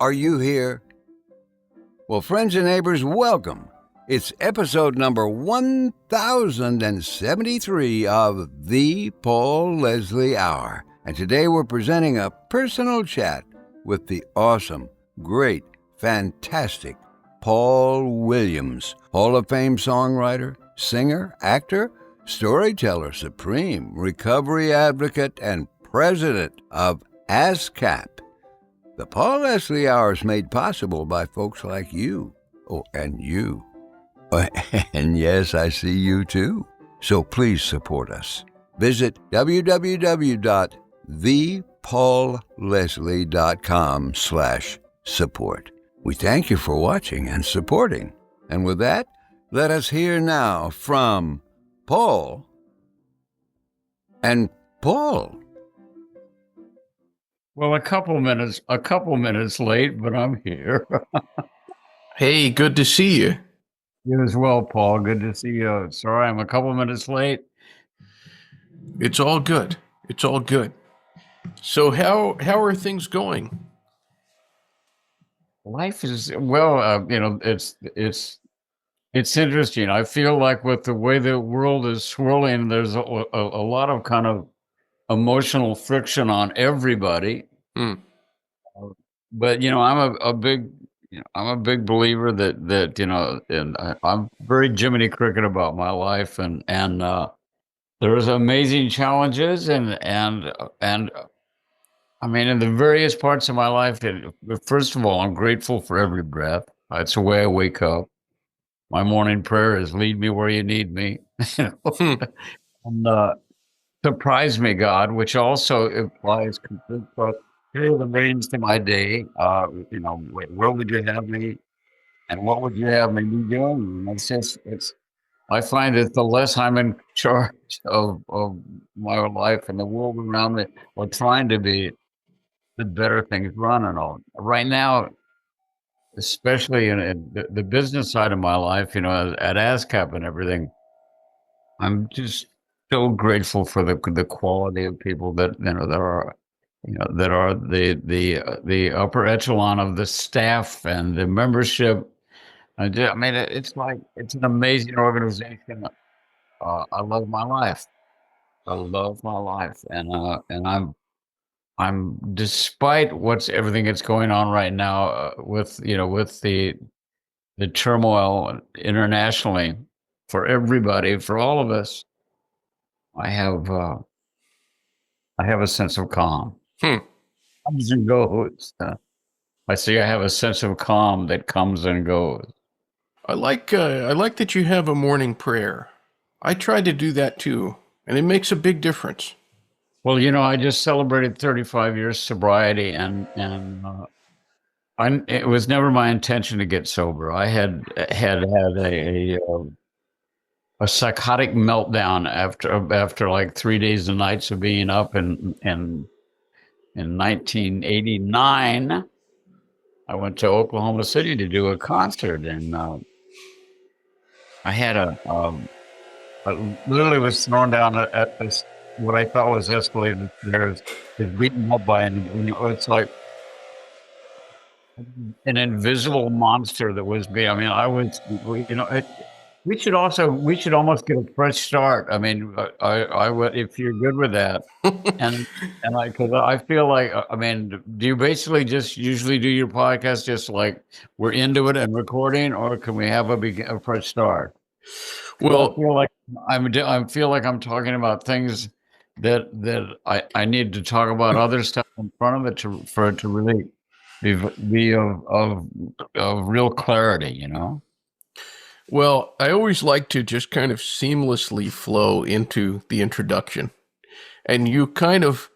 Are you here? Well, friends and neighbors, welcome. It's episode number 1073 of The Paul Leslie Hour. And today we're presenting a personal chat with the awesome, great, fantastic Paul Williams, Hall of Fame songwriter, singer, actor, storyteller supreme, recovery advocate, and president of ASCAP. The Paul Leslie Hour is made possible by folks like you. Oh, and you. And yes, I see you too. So please support us. Visit www.thepaulleslie.com/support. We thank you for watching and supporting. And with that, let us hear now from Paul and Paul. Well, a couple minutes late, but I'm here. Hey, good to see you. You as well, Paul. Good to see you. Sorry, I'm a couple minutes late. It's all good. It's all good. So how are things going? Life is well. It's interesting. I feel like with the way the world is swirling, there's a lot of kind of emotional friction on everybody. But I'm a big believer that and I'm very Jiminy Cricket about my life, and there's amazing challenges and I mean, in the various parts of my life. First of all, I'm grateful for every breath. It's the way I wake up. My morning prayer is "Lead me where you need me," and surprise me, God, which also implies complete trust. Here are the reins to my day. Where would you have me, and what would you have me be doing? And I find that the less I'm in charge of my life and the world around me, or trying to be, the better things run and all. Right now, especially in the business side of my life, at ASCAP and everything, I'm just so grateful for the quality of people that are the upper echelon of the staff and the membership. I mean, it's an amazing organization. I love my life. And I'm despite everything that's going on right now with the turmoil internationally, for everybody, for all of us, I have a sense of calm. Comes and goes. I say I have a sense of calm that comes and goes. I like that you have a morning prayer. I try to do that too, and it makes a big difference. Well, I just celebrated 35 years sobriety, and it was never my intention to get sober. I had a psychotic meltdown after like 3 days and nights of being up in 1989. I went to Oklahoma City to do a concert, and I literally was thrown down at this, what I thought was escalated stairs, is beaten up by it's like an invisible monster that was me. I mean, we should almost get a fresh start. I mean, I would, if you're good with that. and because I feel like, I mean, do you basically just usually do your podcast just like we're into it and recording, or can we have a fresh start? Well, I feel like I'm talking about things that I need to talk about, other stuff in front of it for it to really be of real clarity, Well, I always like to just kind of seamlessly flow into the introduction, and you kind of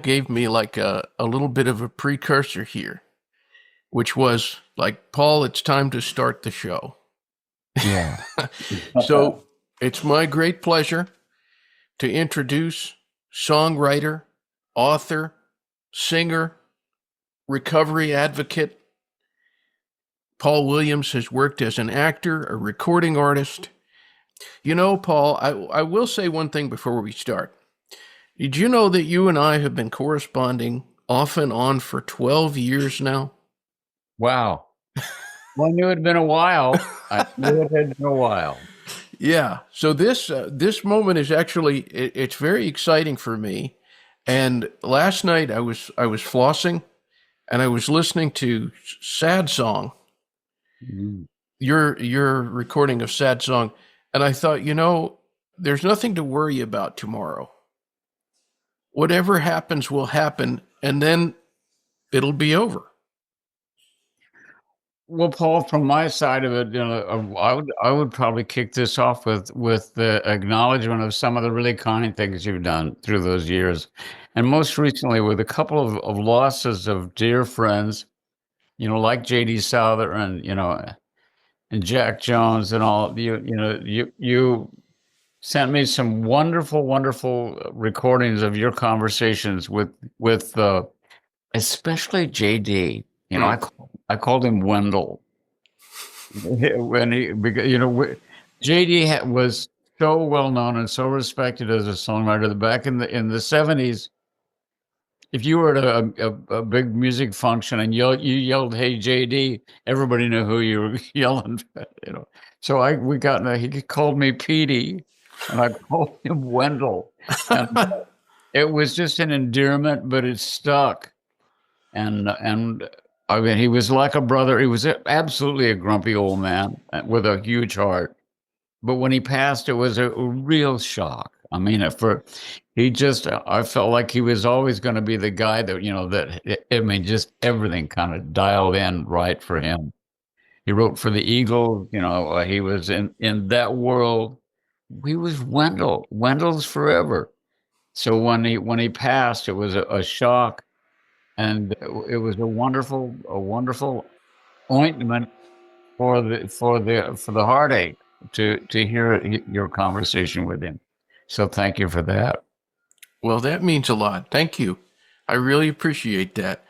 gave me like a little bit of a precursor here, which was like, Paul, it's time to start the show. Yeah. So it's my great pleasure to introduce songwriter, author, singer, recovery advocate. Paul Williams has worked as an actor, a recording artist. Paul, I will say one thing before we start. Did you know that you and I have been corresponding off and on for 12 years now? Wow. Well, I knew it had been a while. I knew it had been a while. Yeah. So this moment is actually it's very exciting for me. And last night I was flossing and I was listening to Sad Song, Mm. your recording of Sad Song, and I thought, there's nothing to worry about tomorrow. Whatever happens will happen, and then it'll be over. Well, Paul, from my side of it, I would probably kick this off with the acknowledgement of some of the really kind things you've done through those years, and most recently with a couple of losses of dear friends, like J.D. Souther and Jack Jones and all. You sent me some wonderful, wonderful recordings of your conversations with especially JD. I called him Wendell when JD was so well known and so respected as a songwriter that back in the 70s, if you were at a big music function and you yelled, "Hey JD," everybody knew who you were yelling at. So he called me Petey, and I called him Wendell, and it was just an endearment, but it stuck. And I mean, he was like a brother. He was absolutely a grumpy old man with a huge heart. But when he passed, it was a real shock. I mean, I felt like he was always going to be the guy just everything kind of dialed in right for him. He wrote for the Eagles. He was in that world. He was Wendell's forever. So when he passed, it was a shock, and it was a wonderful ointment for the heartache to hear your conversation with him. So thank you for that. Well, that means a lot. Thank you. I really appreciate that.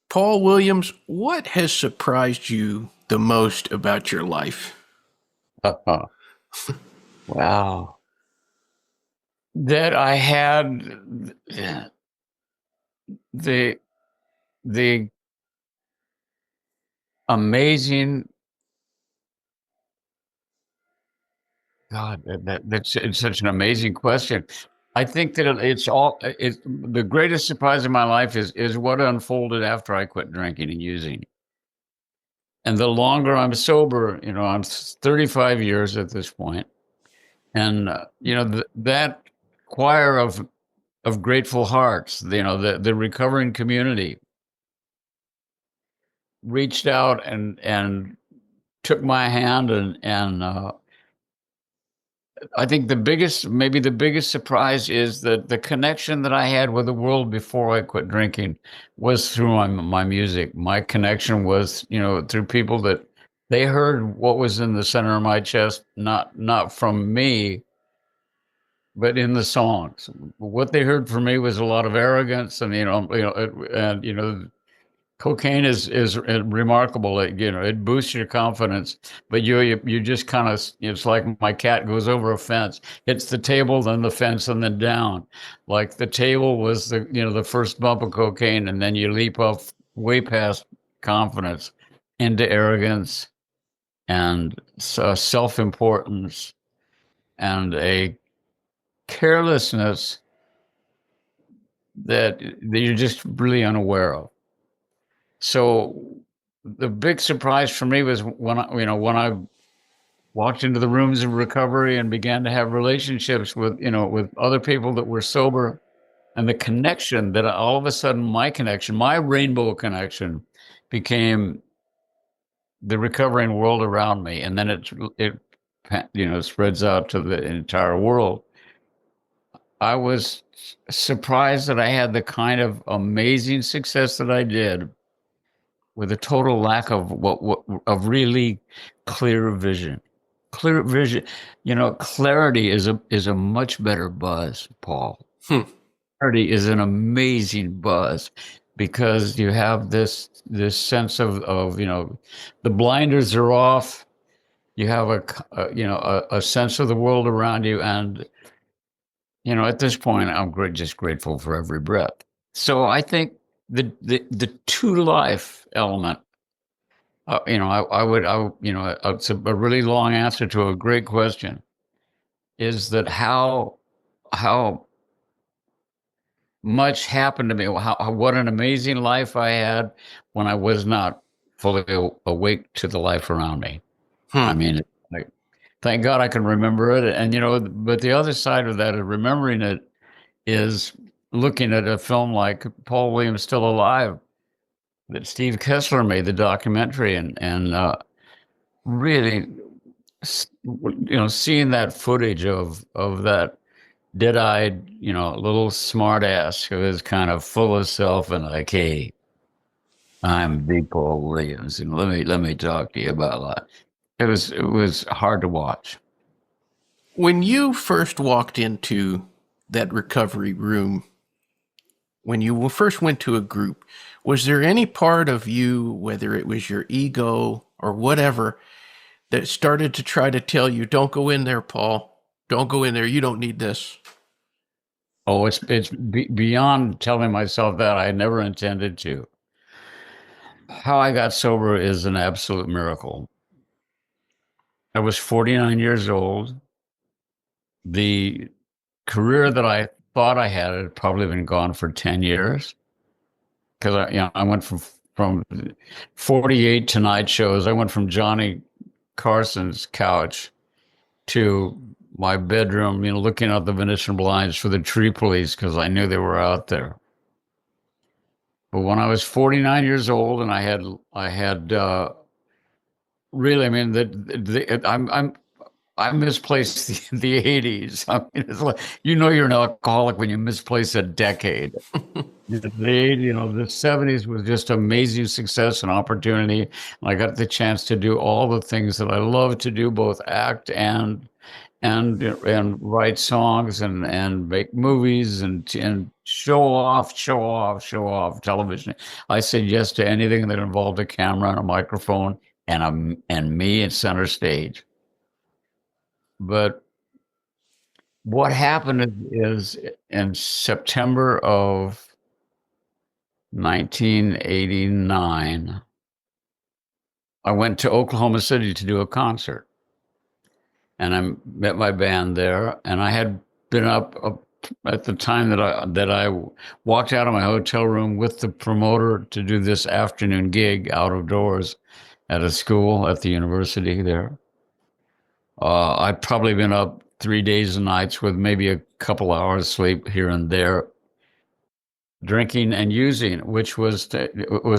Paul Williams, what has surprised you the most about your life? Wow. That I had the the amazing God, that's it's such an amazing question. I think that it's the greatest surprise of my life is what unfolded after I quit drinking and using. And the longer I'm sober, I'm 35 years at this point, and that choir of grateful hearts, the recovering community reached out and took my hand, and I think maybe the biggest surprise is that the connection that I had with the world before I quit drinking was through my music. My connection was, through people that they heard what was in the center of my chest, not from me, but in the songs. What they heard from me was a lot of arrogance, and cocaine is remarkable. It boosts your confidence, but you just kind of, it's like my cat goes over a fence, hits the table, then the fence, and then down. Like the table was the first bump of cocaine, and then you leap up way past confidence into arrogance and self-importance and a carelessness that you're just really unaware of. So the big surprise for me was when I walked into the rooms of recovery and began to have relationships with other people that were sober, and the connection that all of a sudden my rainbow connection became the recovering world around me, and then it spreads out to the entire world. I was surprised that I had the kind of amazing success that I did with a total lack of of really clear vision. Clear vision, clarity is a much better buzz, Paul. Clarity is an amazing buzz because you have this sense of the blinders are off. You have a sense of the world around you, and at this point, I'm just grateful for every breath. So I think the to life element. It's a really long answer to a great question. Is that how much happened to me? What an amazing life I had when I was not fully awake to the life around me. I mean, like, thank God I can remember it. And but the other side of that of remembering it is looking at a film like Paul Williams Still Alive that Steve Kessler made, the documentary, and really, seeing that footage of that dead-eyed, little smartass who is kind of full of self and like, hey, I'm Big Paul Williams, and let me talk to you about that. It was hard to watch. When you first walked into that recovery room, when you first went to a group, was there any part of you, whether it was your ego or whatever, that started to try to tell you, don't go in there, Paul, don't go in there, you don't need this? Oh, it's beyond telling myself that. I never intended to. How I got sober is an absolute miracle. I was 49 years old. The career that I thought I had probably been gone for 10 years because I went from 48 Tonight shows. I went from Johnny Carson's couch to my bedroom, looking out the Venetian blinds for the tree police because I knew they were out there. But when I was 49 years old and I had really, I mean, I misplaced the 80s. I mean, it's like, you're an alcoholic when you misplace a decade. The 70s was just amazing success and opportunity. And I got the chance to do all the things that I love to do, both act and write songs and make movies and show off television. I said yes to anything that involved a camera and a microphone and me at center stage. But what happened is in September of 1989, I went to Oklahoma City to do a concert. And I met my band there, and I had been up at the time that I walked out of my hotel room with the promoter to do this afternoon gig out of doors at a school at the university there. I'd probably been up 3 days and nights with maybe a couple hours sleep here and there, drinking and using, which was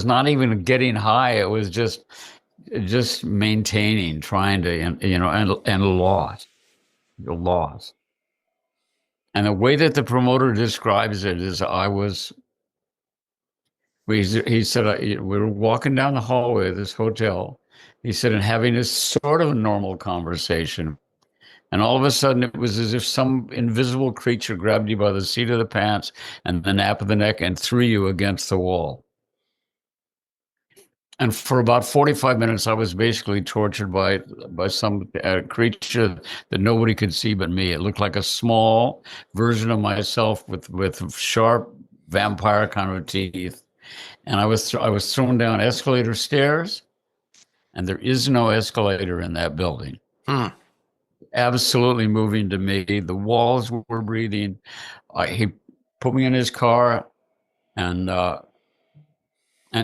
not even getting high. It was just maintaining, trying to, and lost. And the way that the promoter describes it is he said, we were walking down the hallway of this hotel. He said, and having a sort of a normal conversation. And all of a sudden it was as if some invisible creature grabbed you by the seat of the pants and the nape of the neck and threw you against the wall. And for about 45 minutes, I was basically tortured by some creature that nobody could see but me. It looked like a small version of myself with sharp vampire kind of teeth. And I was thrown down escalator stairs, and there is no escalator in that building. Absolutely moving to me. The walls were breathing. He put me in his car, and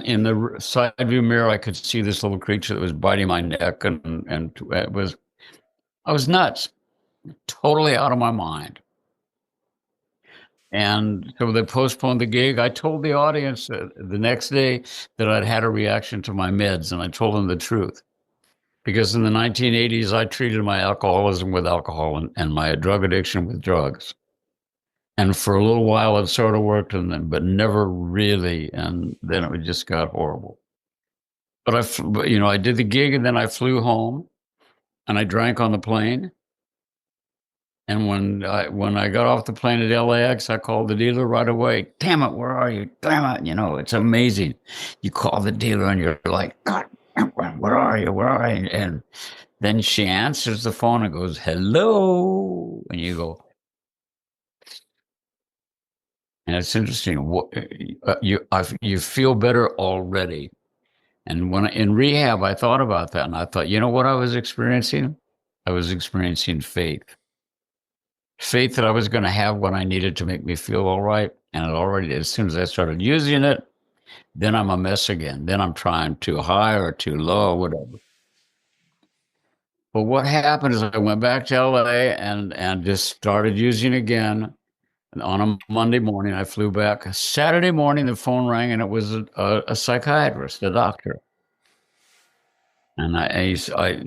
in the side view mirror, I could see this little creature that was biting my neck, and I was nuts, totally out of my mind. And so they postponed the gig. I told the audience the next day that I'd had a reaction to my meds, and I told them the truth. Because in the 1980s, I treated my alcoholism with alcohol and my drug addiction with drugs. And for a little while, it sort of worked, but never really. And then it just got horrible. But I did the gig, and then I flew home, and I drank on the plane. And when I got off the plane at LAX, I called the dealer right away. Damn it, where are you? Damn it, it's amazing. You call the dealer, and you're like, God, where are you? Where are you? And then she answers the phone and goes, hello. And you go, And it's interesting. You feel better already. And when in rehab, I thought about that, and I thought, you know what I was experiencing? I was experiencing faith that I was going to have what I needed to make me feel all right. And it already, as soon as I started using it, then I'm a mess again. Then I'm trying too high or too low, whatever. But what happened is I went back to LA and just started using again. And on a Monday morning, I flew back. Saturday morning, the phone rang, and it was a psychiatrist, a doctor. And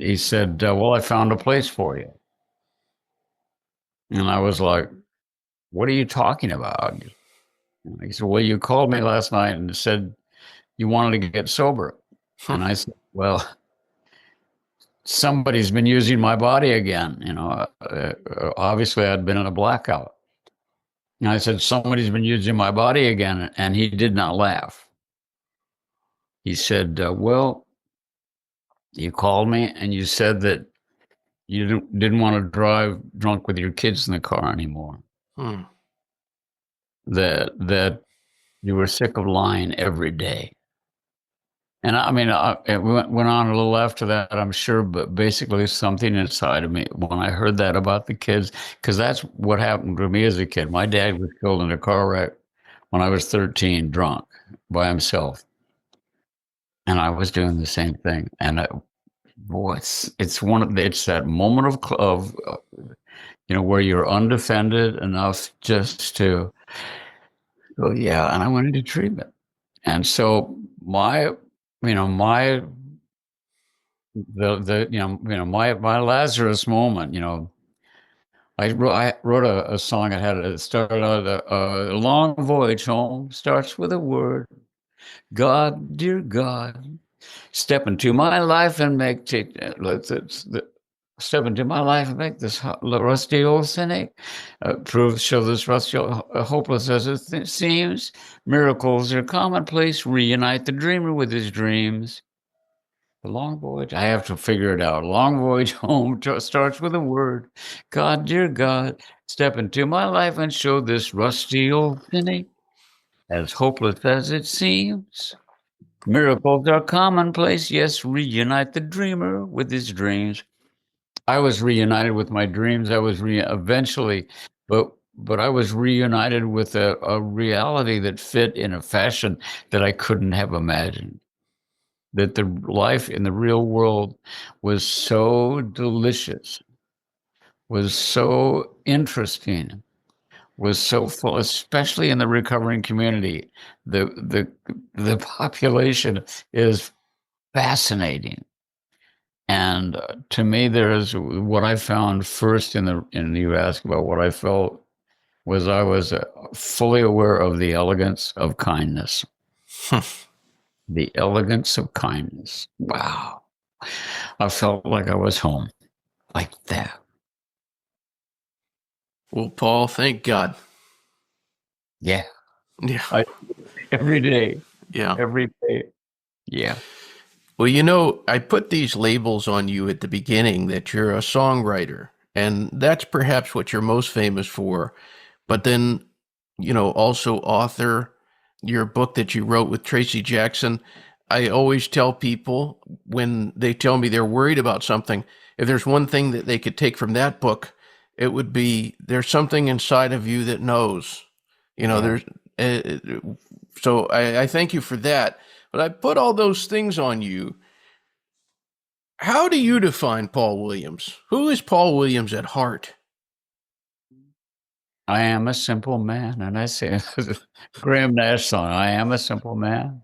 he said, well, I found a place for you. And I was like, what are you talking about? And he said, well, you called me last night and said you wanted to get sober. And I said, well, somebody's been using my body again. Obviously I'd been in a blackout. And I said, somebody's been using my body again. And he did not laugh. He said, well, you called me and you said that you didn't want to drive drunk with your kids in the car anymore. That you were sick of lying every day. And I mean, it went on a little after that, I'm sure, but basically something inside of me, when I heard that about the kids, because that's what happened to me as a kid. My dad was killed in a car wreck when I was 13, drunk by himself. And I was doing the same thing. And boy, it's that moment of where you're undefended enough just to go, yeah. And I went into treatment. And so my Lazarus moment, I wrote a song. It started out, a long voyage home starts with a word. God, dear God, step into my life and step into my life and make this rusty old cynic show this rusty hopeless as it seems. Miracles are commonplace. Reunite the dreamer with his dreams. The long voyage, I have to figure it out. A long voyage home starts with a word. God, dear God, step into my life and show this rusty old cynic as hopeless as it seems. Miracles are commonplace. Yes, reunite the dreamer with his dreams. I was reunited with my dreams. I was eventually, but I was reunited with a reality that fit in a fashion that I couldn't have imagined. That the life in the real world was so delicious, was so interesting, was so full, especially in the recovering community. The population is fascinating. And to me, there's what I found first you asked about what I felt was I was fully aware of the elegance of kindness. The elegance of kindness. Wow. I felt like I was home, like that. Well, Paul, thank God. Yeah. Yeah. Every day. Yeah. Every day. Yeah. Well, I put these labels on you at the beginning that you're a songwriter, and that's perhaps what you're most famous for. But then, also author, your book that you wrote with Tracy Jackson. I always tell people when they tell me they're worried about something, if there's one thing that they could take from that book, it would be there's something inside of you that knows. There's. So I thank you for that. But I put all those things on you. How do you define Paul Williams? Who is Paul Williams at heart? I am a simple man. And I say, Graham Nash song, I am a simple man.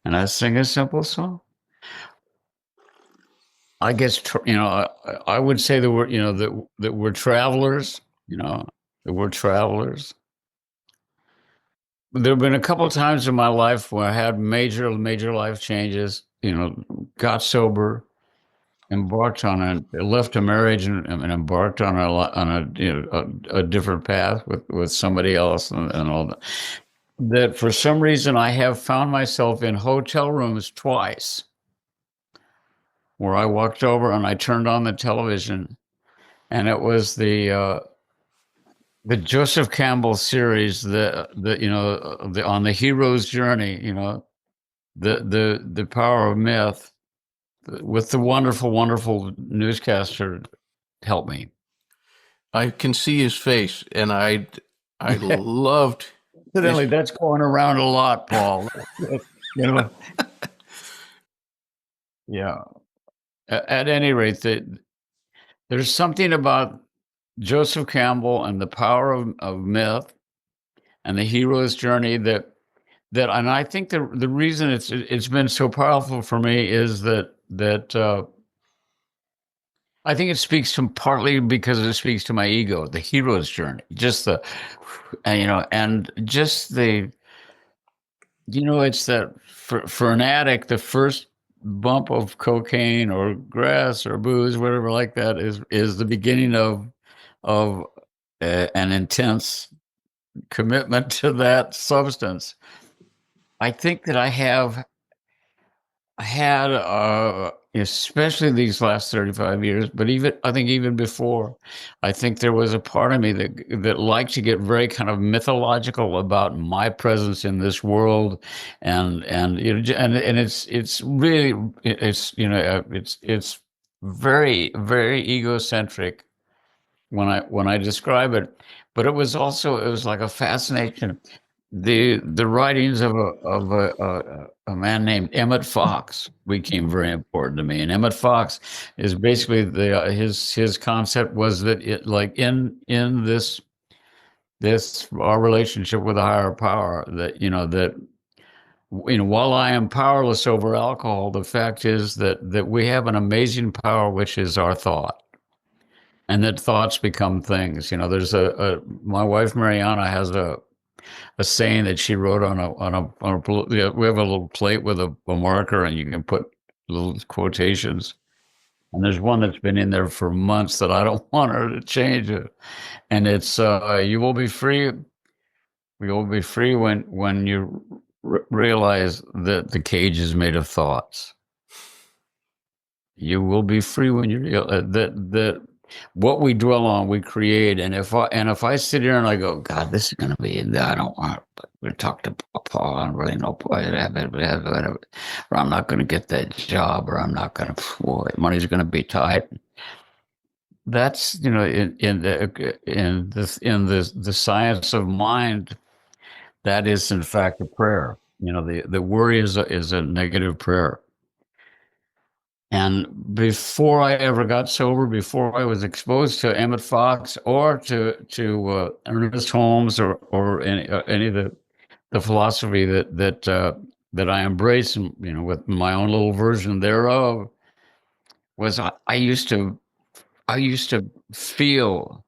And I sing a simple song. I guess, I would say that that we're travelers, that we're travelers. There have been a couple of times in my life where I had major life changes, got sober, embarked on left a marriage and embarked on a different path with somebody else and all that. That for some reason I have found myself in hotel rooms twice where I walked over and I turned on the television and it was the the Joseph Campbell series, on the hero's journey, the power of myth, with the wonderful, wonderful newscaster help me. I can see his face, and I loved. Incidentally, that's going around a lot, Paul. Yeah. At any rate, there's something about Joseph Campbell and the power of myth and the hero's journey and I think the reason it's been so powerful for me is that I think it speaks to partly because it speaks to my ego, the hero's journey, just and just it's that for an addict, the first bump of cocaine or grass or booze, whatever like that, is the beginning of an intense commitment to that substance. I think that I had, especially these last 35 years, but even before, I think there was a part of me that liked to get very kind of mythological about my presence in this world, and it's really it's very, very egocentric when I describe it, but it was like a fascination. The writings of a man named Emmett Fox became very important to me, and Emmett Fox is basically his concept was that in this our relationship with a higher power, that while I am powerless over alcohol, the fact is that we have an amazing power, which is our thought. And that thoughts become things. There's my wife Mariana has a saying that she wrote on a we have a little plate with a marker, and you can put little quotations. And there's one that's been in there for months that I don't want her to change it. And it's you will be free. We will be free when you realize that the cage is made of thoughts. You will be free when you realize that what we dwell on, we create. And if I sit here and I go, God, this is going to be, I don't want to talk to Paul. I don't really know, or I'm not going to get that job, or I'm not going to, money's going to be tight. That's, in the science of mind, that is in fact a prayer. The worry is a negative prayer. And before I ever got sober, before I was exposed to Emmett Fox or to Ernest Holmes or any of the philosophy that I embrace, with my own little version thereof, was I used to feel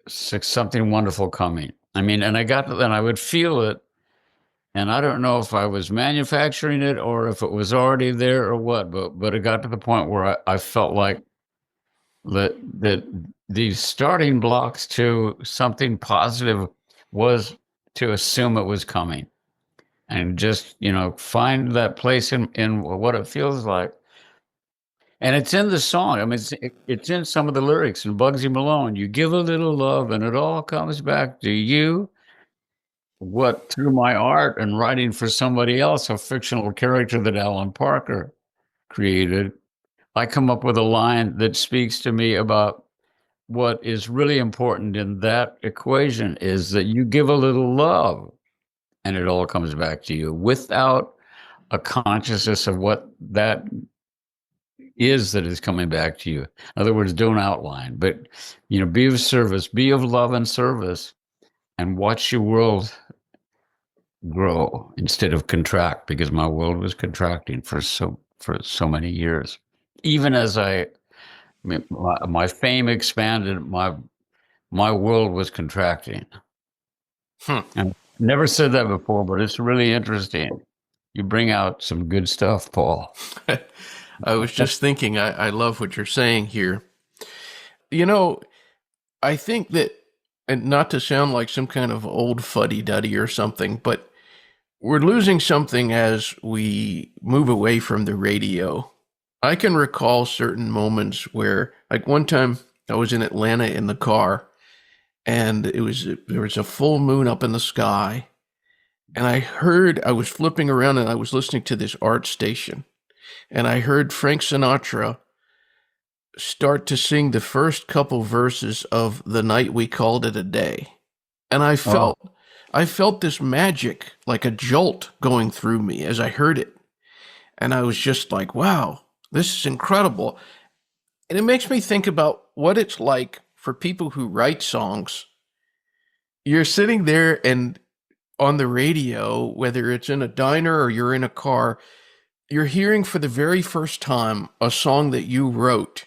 something wonderful coming. And I would feel it. And I don't know if I was manufacturing it or if it was already there or what, but it got to the point where I felt like that these starting blocks to something positive was to assume it was coming, and just, find that place in what it feels like. And it's in the song. It's in some of the lyrics in Bugsy Malone. You give a little love and it all comes back to you. What, through my art and writing for somebody else, a fictional character that Alan Parker created, I come up with a line that speaks to me about what is really important in that equation is that you give a little love and it all comes back to you without a consciousness of what that is coming back to you. In other words, don't outline, but, be of service, be of love and service, and watch your world grow instead of contract, because my world was contracting for so many years. Even as my fame expanded, my world was contracting. And I've never said that before, but it's really interesting. You bring out some good stuff, Paul. I was just thinking, I love what you're saying here. I think that, and not to sound like some kind of old fuddy-duddy or something, but we're losing something as we move away from the radio. I can recall certain moments where, like one time I was in Atlanta in the car, and there was a full moon up in the sky, and I was flipping around and I was listening to this art station, and I heard Frank Sinatra start to sing the first couple verses of The Night We Called It a Day. And I Oh, felt this magic, like a jolt going through me as I heard it. And I was just like, wow, this is incredible. And it makes me think about what it's like for people who write songs. You're sitting there and on the radio, whether it's in a diner or you're in a car, you're hearing for the very first time a song that you wrote,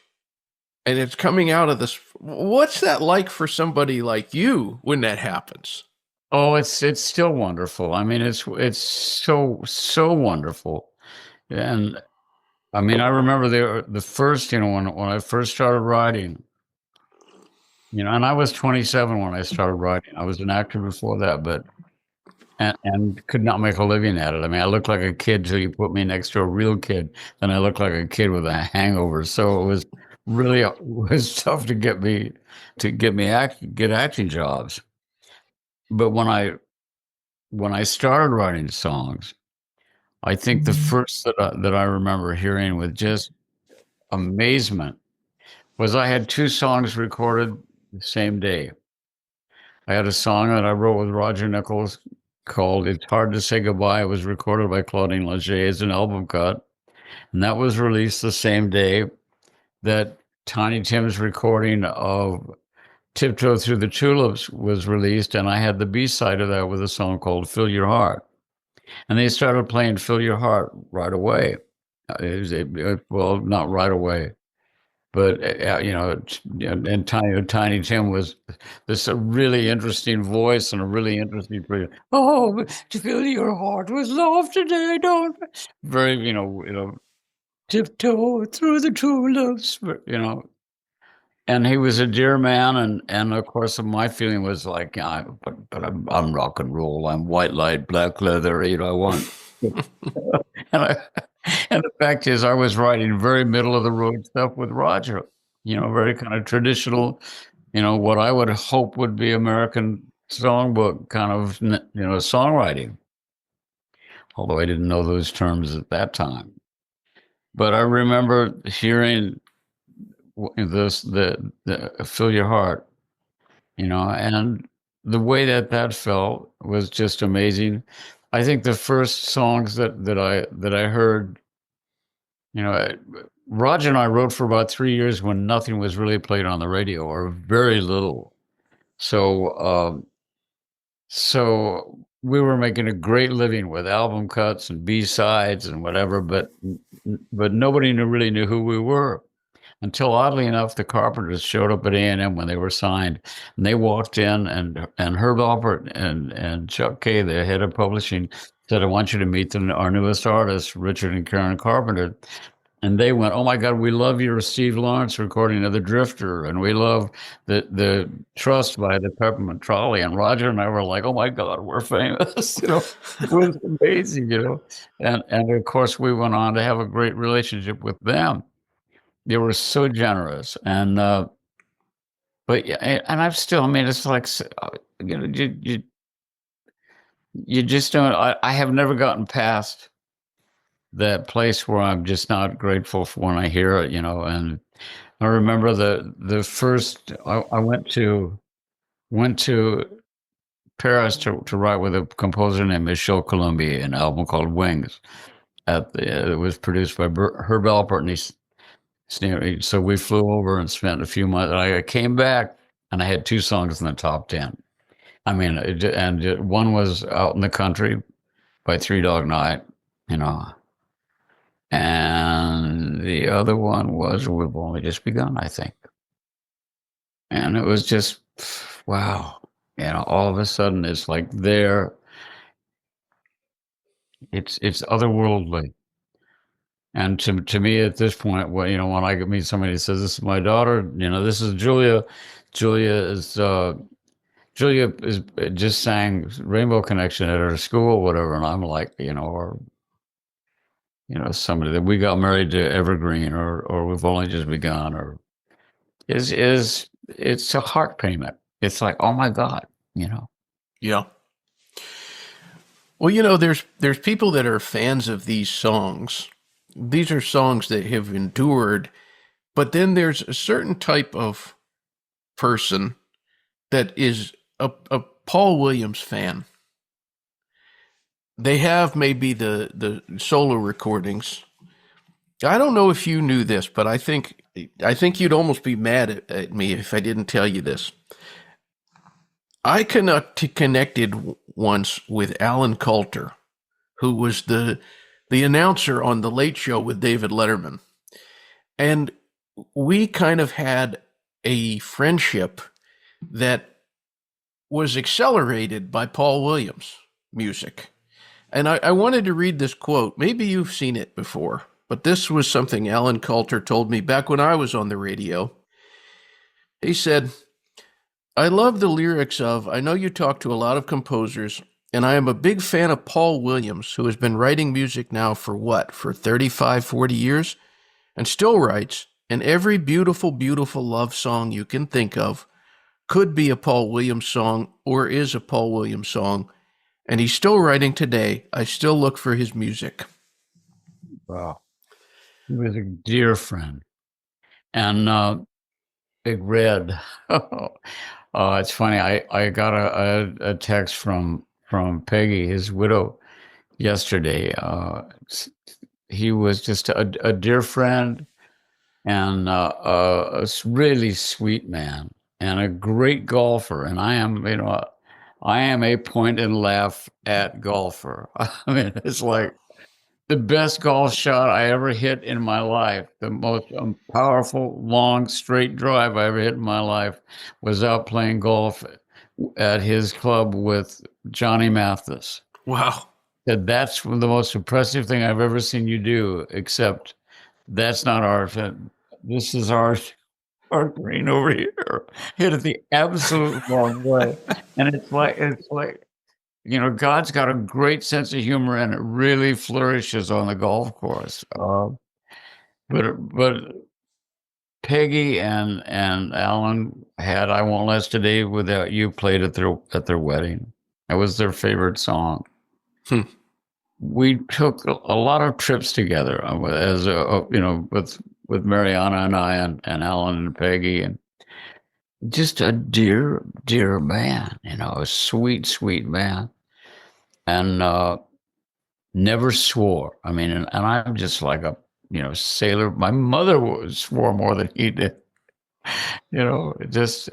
and it's coming out of this. What's that like for somebody like you when that happens? oh, it's still wonderful. I mean, it's so wonderful. And I mean, I remember the first, when I first started writing, and I was 27 when I started writing. I was an actor before that, but and could not make a living at it. I mean, I looked like a kid till you put me next to a real kid, then I looked like a kid with a hangover. So it was really it was tough to get acting jobs. But when I started writing songs, I think the first that I remember hearing with just amazement was I had two songs recorded the same day. I had a song that I wrote with Roger Nichols called "It's Hard to Say Goodbye." It was recorded by Claudine Leger as an album cut, and that was released the same day that Tiny Tim's recording of "Tiptoe Through the Tulips" was released, and I had the B-side of that with a song called "Fill Your Heart." And they started playing "Fill Your Heart" right away. Well, not right away, but and Tiny Tim was this a really interesting voice and a really interesting prayer. Oh, to fill your heart with love today, don't very tiptoe through the tulips, And he was a dear man, and of course my feeling was like, but I'm rock and roll. I'm white light, black leather. I want. And I, and the fact is, I was writing very middle of the road stuff with Roger. Very kind of traditional. What I would hope would be American songbook kind of songwriting. Although I didn't know those terms at that time, but I remember hearing the "Fill Your Heart," and the way that felt was just amazing. I think the first songs that I heard, you know, Roger and I wrote for about 3 years when nothing was really played on the radio or very little. So, so we were making a great living with album cuts and B-sides and whatever, but nobody really knew who we were. Until oddly enough, the Carpenters showed up at A&M when they were signed, and they walked in, and Herb Alpert and Chuck Kay, the head of publishing, said, "I want you to meet our newest artists, Richard and Karen Carpenter." And they went, "Oh my God, we love your Steve Lawrence recording of The Drifter, and we love the Trust by the Peppermint Trolley." And Roger and I were like, "Oh my God, we're famous!" It was amazing. And of course, we went on to have a great relationship with them. They were so generous, but yeah, and I've still. I mean, it's like you just don't. I have never gotten past that place where I'm just not grateful for when I hear it. And I remember the first I went to Paris to write with a composer named Michel Colombier, an album called Wings. It was produced by Herb Alpert, and so we flew over and spent a few months. I came back and I had two songs in the top 10. I mean, one was "Out in the Country" by Three Dog Night, and the other one was "We've Only Just Begun," I think. And it was just, wow. All of a sudden it's like it's otherworldly. And to me at this point, when I meet somebody who says, "This is my daughter," this is Julia. Julia is Julia is just sang Rainbow Connection at her school, whatever, and I'm like, or somebody that we got married to Evergreen, or we've only just begun, or is it's a heart payment. it's like, oh my God, you know. Yeah. Well, you know, there's people that are fans of these songs. These are songs that have endured, but then there's a certain type of person that is a Paul Williams fan. They have maybe the solo recordings. I don't know if you knew this, but I think you'd almost be mad at me if I didn't tell you this. I connected once with Alan Coulter, who was the announcer on the Late Show with David Letterman, and we kind of had a friendship that was accelerated by Paul Williams music. And I wanted to read this quote. Maybe you've seen it before, but this was something Alan Coulter told me back when I was on the radio. He said, I love the lyrics of, I know you talk to a lot of composers, and I am a big fan of Paul Williams, who has been writing music now for 35, 40 years, and still writes, and every beautiful, beautiful love song you can think of could be a Paul Williams song or is a Paul Williams song, and he's still writing today. I still look for his music. Wow. He was a dear friend. And Big Red. It's funny. I got a text from Peggy, his widow, yesterday. He was just a dear friend and a really sweet man and a great golfer. And I am a point and laugh at golfer. I mean, it's like the best golf shot I ever hit in my life. The most powerful, long, straight drive I ever hit in my life was out playing golf at his club with Johnny Mathis. Wow. Said, that's the most impressive thing I've ever seen you do, except that's not art. This is art green over here. Hit it the absolute wrong way. And it's like, God's got a great sense of humor and it really flourishes on the golf course. But Peggy and Alan had "I Won't Last a Day Without You" played at their wedding. That was their favorite song. We took a lot of trips together as with Mariana and I and Alan and Peggy, and just a dear man, a sweet man, and never swore. I mean, and I'm just like a sailor. My mother swore more than he did. Just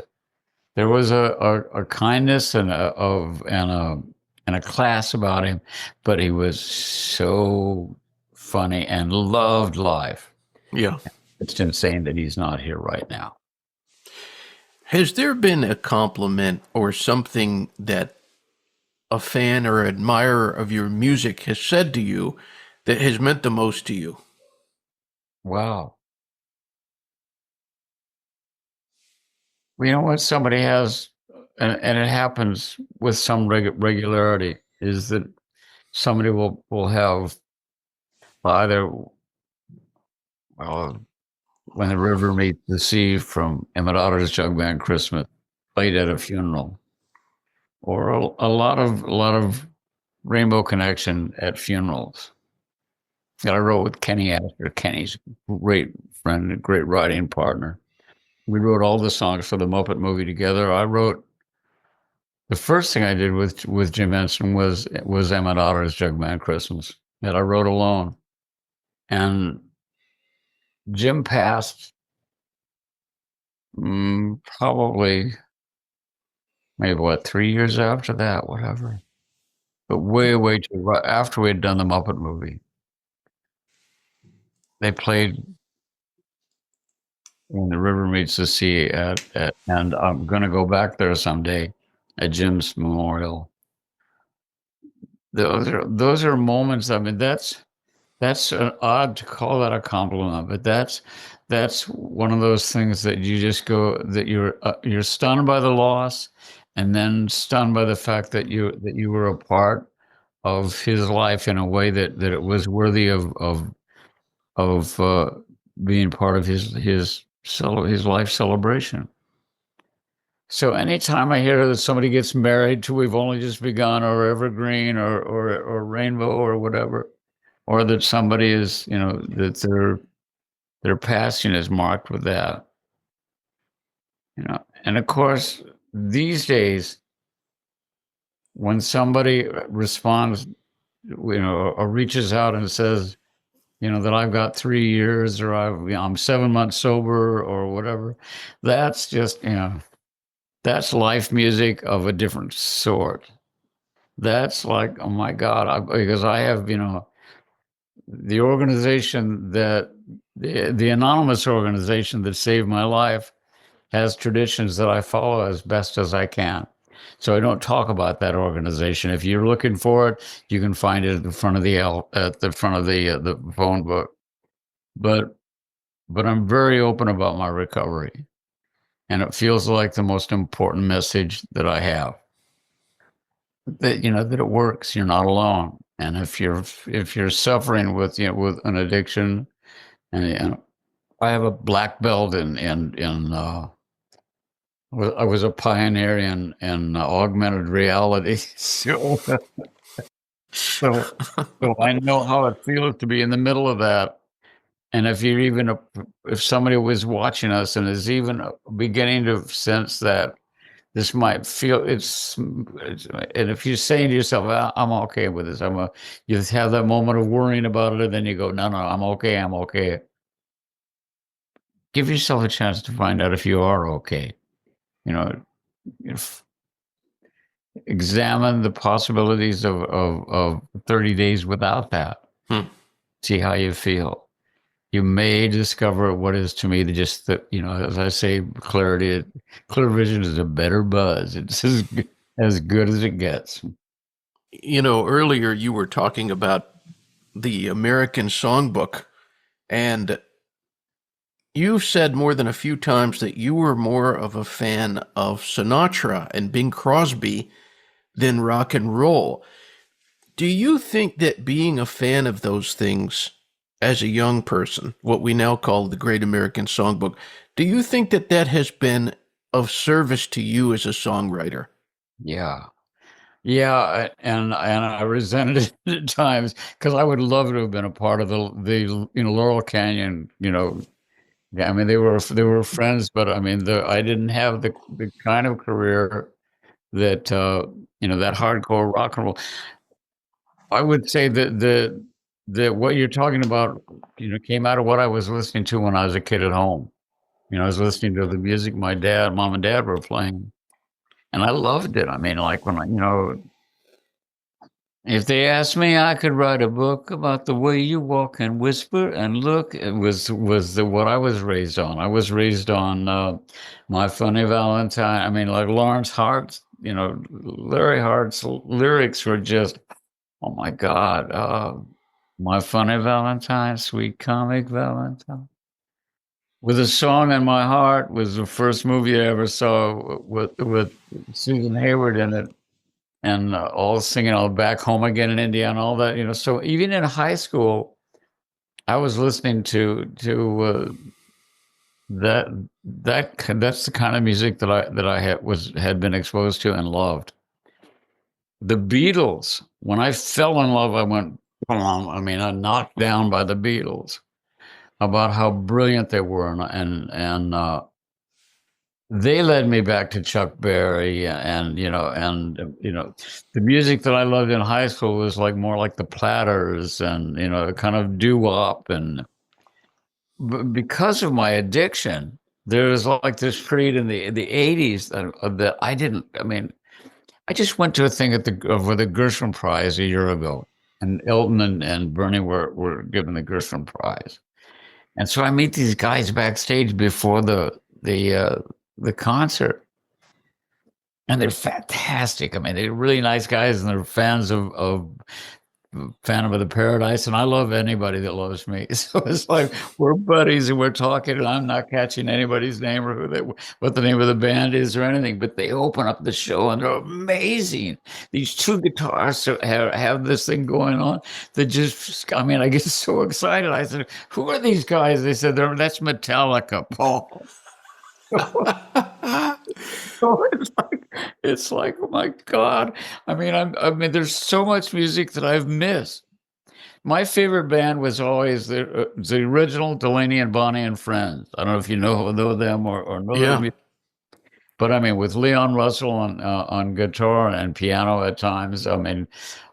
there was a kindness and a class about him, but he was so funny and loved life. Yeah. It's insane that he's not here right now. Has there been a compliment or something that a fan or admirer of your music has said to you that has meant the most to you? Wow. Well, you know what somebody has, and it happens with some regularity, is that somebody will have either, well, When the River Meets the Sea from Emmett Jug Band Christmas played at a funeral, or a lot of Rainbow Connection at funerals that I wrote with Kenny Astor. Kenny's a great friend, a great writing partner. We wrote all the songs for the Muppet movie together. I wrote the first thing I did with Jim Henson was Emmett Otter's Jug Band Christmas that I wrote alone. And Jim passed probably maybe 3 years after that, whatever. But way too after we had done the Muppet movie. They played When the River Meets the Sea and I'm going to go back there someday at Jim's memorial. Those are moments. I mean, that's odd to call that a compliment, but that's one of those things that you just go, that you're stunned by the loss, and then stunned by the fact that you were a part of his life in a way that it was worthy of being part of his life celebration. So anytime I hear that somebody gets married to We've Only Just Begun or Evergreen or Rainbow or whatever, or that somebody is, that their passion is marked with that, And of course, these days, when somebody responds, or reaches out and says, that I've got 3 years or I'm 7 months sober or whatever, that's just, that's life music of a different sort. That's like, oh my God, because I have, the organization the anonymous organization that saved my life has traditions that I follow as best as I can. So I don't talk about that organization. If you're looking for it, you can find it at the front of the phone book. But I'm very open about my recovery, and it feels like the most important message that I have. That that it works. You're not alone, and if you're suffering with with an addiction, and I have a black belt in I was a pioneer in augmented reality, so I know how it feels to be in the middle of that. And if somebody was watching us and is even beginning to sense that this might feel and if you're saying to yourself, I'm okay with this, you have that moment of worrying about it, and then you go, no, I'm okay, I'm okay. Give yourself a chance to find out if you are okay. If examine the possibilities of 30 days without that. See how you feel. You may discover what is to me as I say, clear vision is a better buzz. It's as good as it gets. Earlier you were talking about the American Songbook, and you've said more than a few times that you were more of a fan of Sinatra and Bing Crosby than rock and roll. Do you think that being a fan of those things as a young person, what we now call the Great American Songbook, do you think that has been of service to you as a songwriter? Yeah. Yeah, and I resented it at times because I would love to have been a part of the Laurel Canyon. Yeah, I mean they were friends, but I mean I didn't have the kind of career that that hardcore rock and roll. I would say that what you're talking about came out of what I was listening to when I was a kid at home. I was listening to the music my mom and dad were playing, and I loved it. I mean, like when if they asked me, I could write a book about the way you walk and whisper and look. It was what I was raised on. I was raised on My Funny Valentine. I mean, like Lawrence Hart, Larry Hart's lyrics were just, oh my God. My Funny Valentine, Sweet Comic Valentine. With a Song in My Heart was the first movie I ever saw with Susan Hayward in it. And all singing all Back Home Again in Indiana, all that, So even in high school, I was listening to that's the kind of music that I had been exposed to and loved. The Beatles. When I fell in love, I went. I mean, I knocked down by the Beatles about how brilliant they were, and they led me back to Chuck Berry, and the music that I loved in high school was more like the Platters and kind of doo-wop, and because of my addiction, there was like this period in the 80s that I didn't. I mean, I just went to a thing for the Gershwin Prize a year ago, and Elton and Bernie were given the Gershwin Prize, and so I meet these guys backstage before the concert, and they're fantastic. I mean, they're really nice guys, and they're fans of Phantom of the Paradise, and I love anybody that loves me. So it's like we're buddies, and we're talking, and I'm not catching anybody's name or what the name of the band is or anything. But they open up the show, and they're amazing. These two guitarists have this thing going on that just, I mean, I get so excited. I said, "Who are these guys?" They said, "That's Metallica, Paul." So it's like, oh my God. I mean, there's so much music that I've missed. My favorite band was always the original Delaney and Bonnie and Friends. I don't know if you know them or know their Yeah. music, but I mean, with Leon Russell on guitar and piano at times. I mean,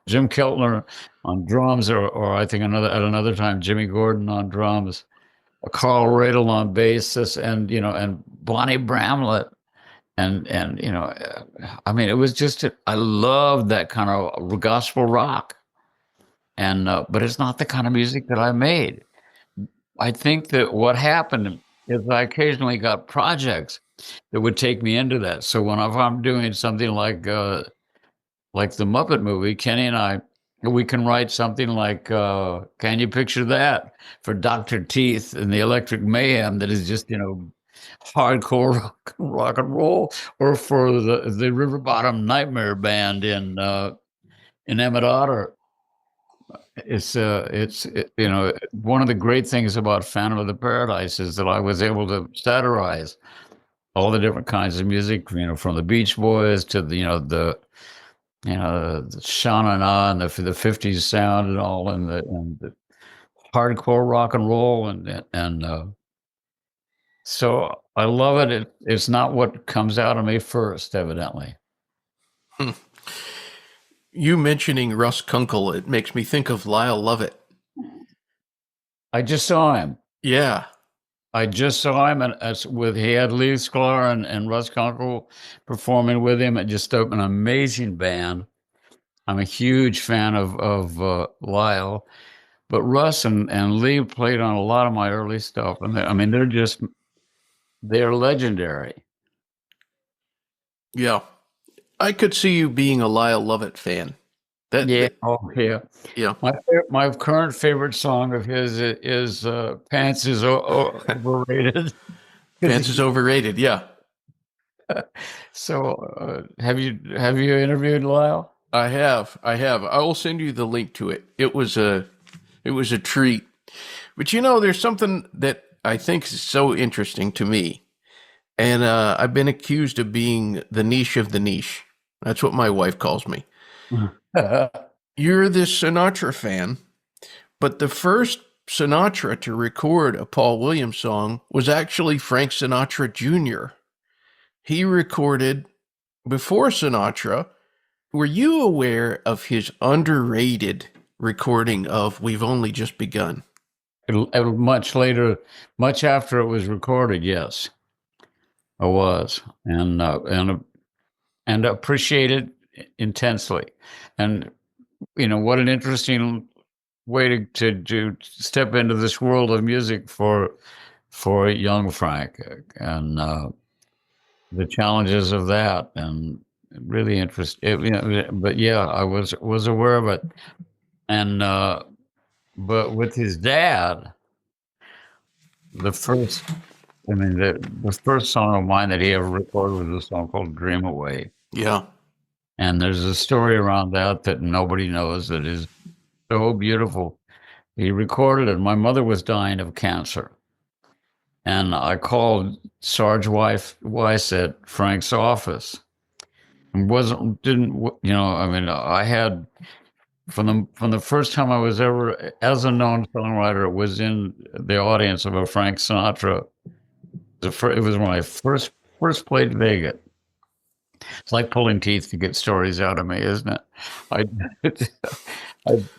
Jim Keltner on drums, or I think at another time Jimmy Gordon on drums, Carl Radle on bass, and Bonnie Bramlett. And I mean, it was just I loved that kind of gospel rock, and but it's not the kind of music that I made. I think that what happened is I occasionally got projects that would take me into that. So if I'm doing something like the Muppet movie, Kenny and I, we can write something like, "Can you picture that?" for Dr. Teeth and the Electric Mayhem that is just hardcore rock and roll, or for the River Bottom Nightmare Band in Emmett Otter. One of the great things about Phantom of the Paradise is that I was able to satirize all the different kinds of music, from the Beach Boys to the Sha Na Na and the '50s sound and all, and the hardcore rock and roll, and so I love it. It's not what comes out of me first, evidently. You mentioning Russ Kunkel, it makes me think of Lyle Lovett. I just saw him. Yeah. I just saw him, and he had Lee Sklar and Russ Kunkel performing with him. It just an amazing band. I'm a huge fan of Lyle, but Russ and Lee played on a lot of my early stuff, and they're legendary. Yeah. I could see you being a Lyle Lovett fan. Yeah. My current favorite song of his is "Pants is Overrated." Pants is overrated. Yeah. So, have you interviewed Lyle? I have. I will send you the link to it. It was a treat. But there's something that I think is so interesting to me, and I've been accused of being the niche of the niche. That's what my wife calls me. You're this Sinatra fan, but the first Sinatra to record a Paul Williams song was actually Frank Sinatra Jr. He recorded before Sinatra. Were you aware of his underrated recording of "We've Only Just Begun"? Much later, much after it was recorded, yes, I was, and appreciate it intensely. And what an interesting way to step into this world of music for young Frank, and the challenges of that, and really interesting. But yeah, I was aware of it, and but with his dad, the first song of mine that he ever recorded was a song called "Dream Away." Yeah. And there's a story around that nobody knows that is so beautiful. He recorded it. My mother was dying of cancer, and I called Sarge Weiss at Frank's office, and I had from the first time I was ever, as a known songwriter, was in the audience of a Frank Sinatra. It was when I first played Vegas. It's like pulling teeth to get stories out of me, isn't it? I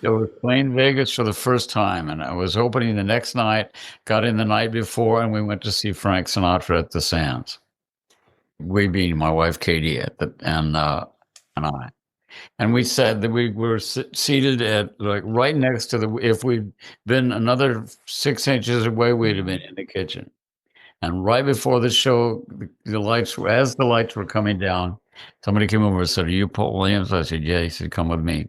was playing Vegas for the first time, and I was opening the next night, got in the night before, and we went to see Frank Sinatra at the Sands. We being my wife Katie and I. And we said that we were seated at right next to if we'd been another 6 inches away, we'd have been in the kitchen. And right before the show, as the lights were coming down, somebody came over and said, "Are you Paul Williams?" I said, "Yeah." He said, "Come with me."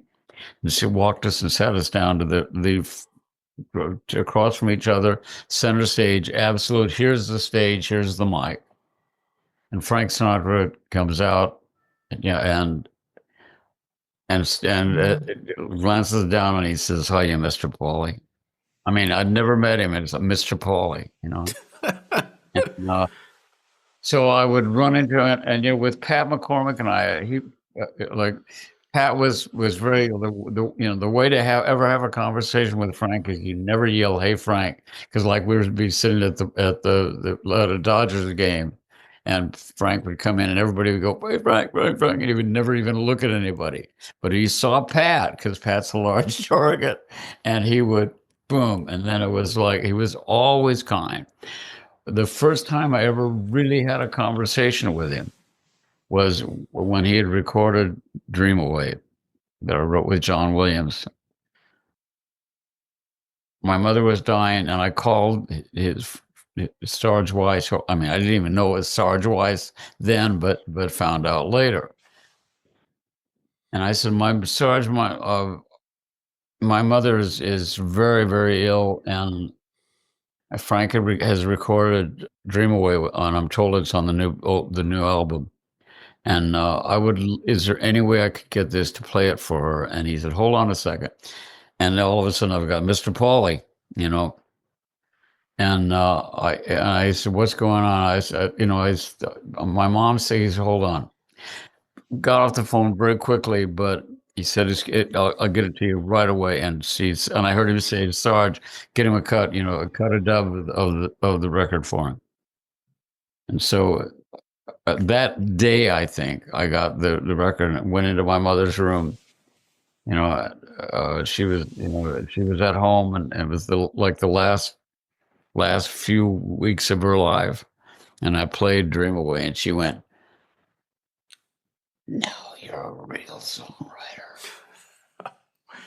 And she walked us and sat us down to across from each other, center stage, absolute. Here's the stage, here's the mic. And Frank Sinatra comes out, and glances down and he says, "Hiya, Mr. Pauly." I mean, I'd never met him. It's Mr. Pauly, And, So I would run into it, and with Pat McCormick and I, like Pat was very the way to have a conversation with Frank is you never yell, "Hey Frank," because like we would be sitting at a Dodgers game, and Frank would come in, and everybody would go, "Hey Frank, Frank, Frank," and he would never even look at anybody. But he saw Pat because Pat's a large target, and he would boom, and then it was like he was always kind. The first time I ever really had a conversation with him was when he had recorded Dream Away that I wrote with John Williams. My mother was dying, and I called his Sarge Weiss. I mean, I didn't even know it was Sarge Weiss then, but found out later. And I said, Sarge, my mother is very, very ill, and Frank has recorded Dream Away, and I'm told it's on the new album. And is there any way I could get this to play it for her? And he said, hold on a second. And all of a sudden I've got Mr. Pauly, and I said, what's going on? I said, my mom says, hold on. Got off the phone very quickly, but he said, I'll get it to you right away. And I heard him say, Sarge, get him a cut a dub of the record for him. And so that day, I think I got the record and went into my mother's room. She was at home, and it was the last few weeks of her life. And I played Dream Away, and she went, "Now you're a real songwriter.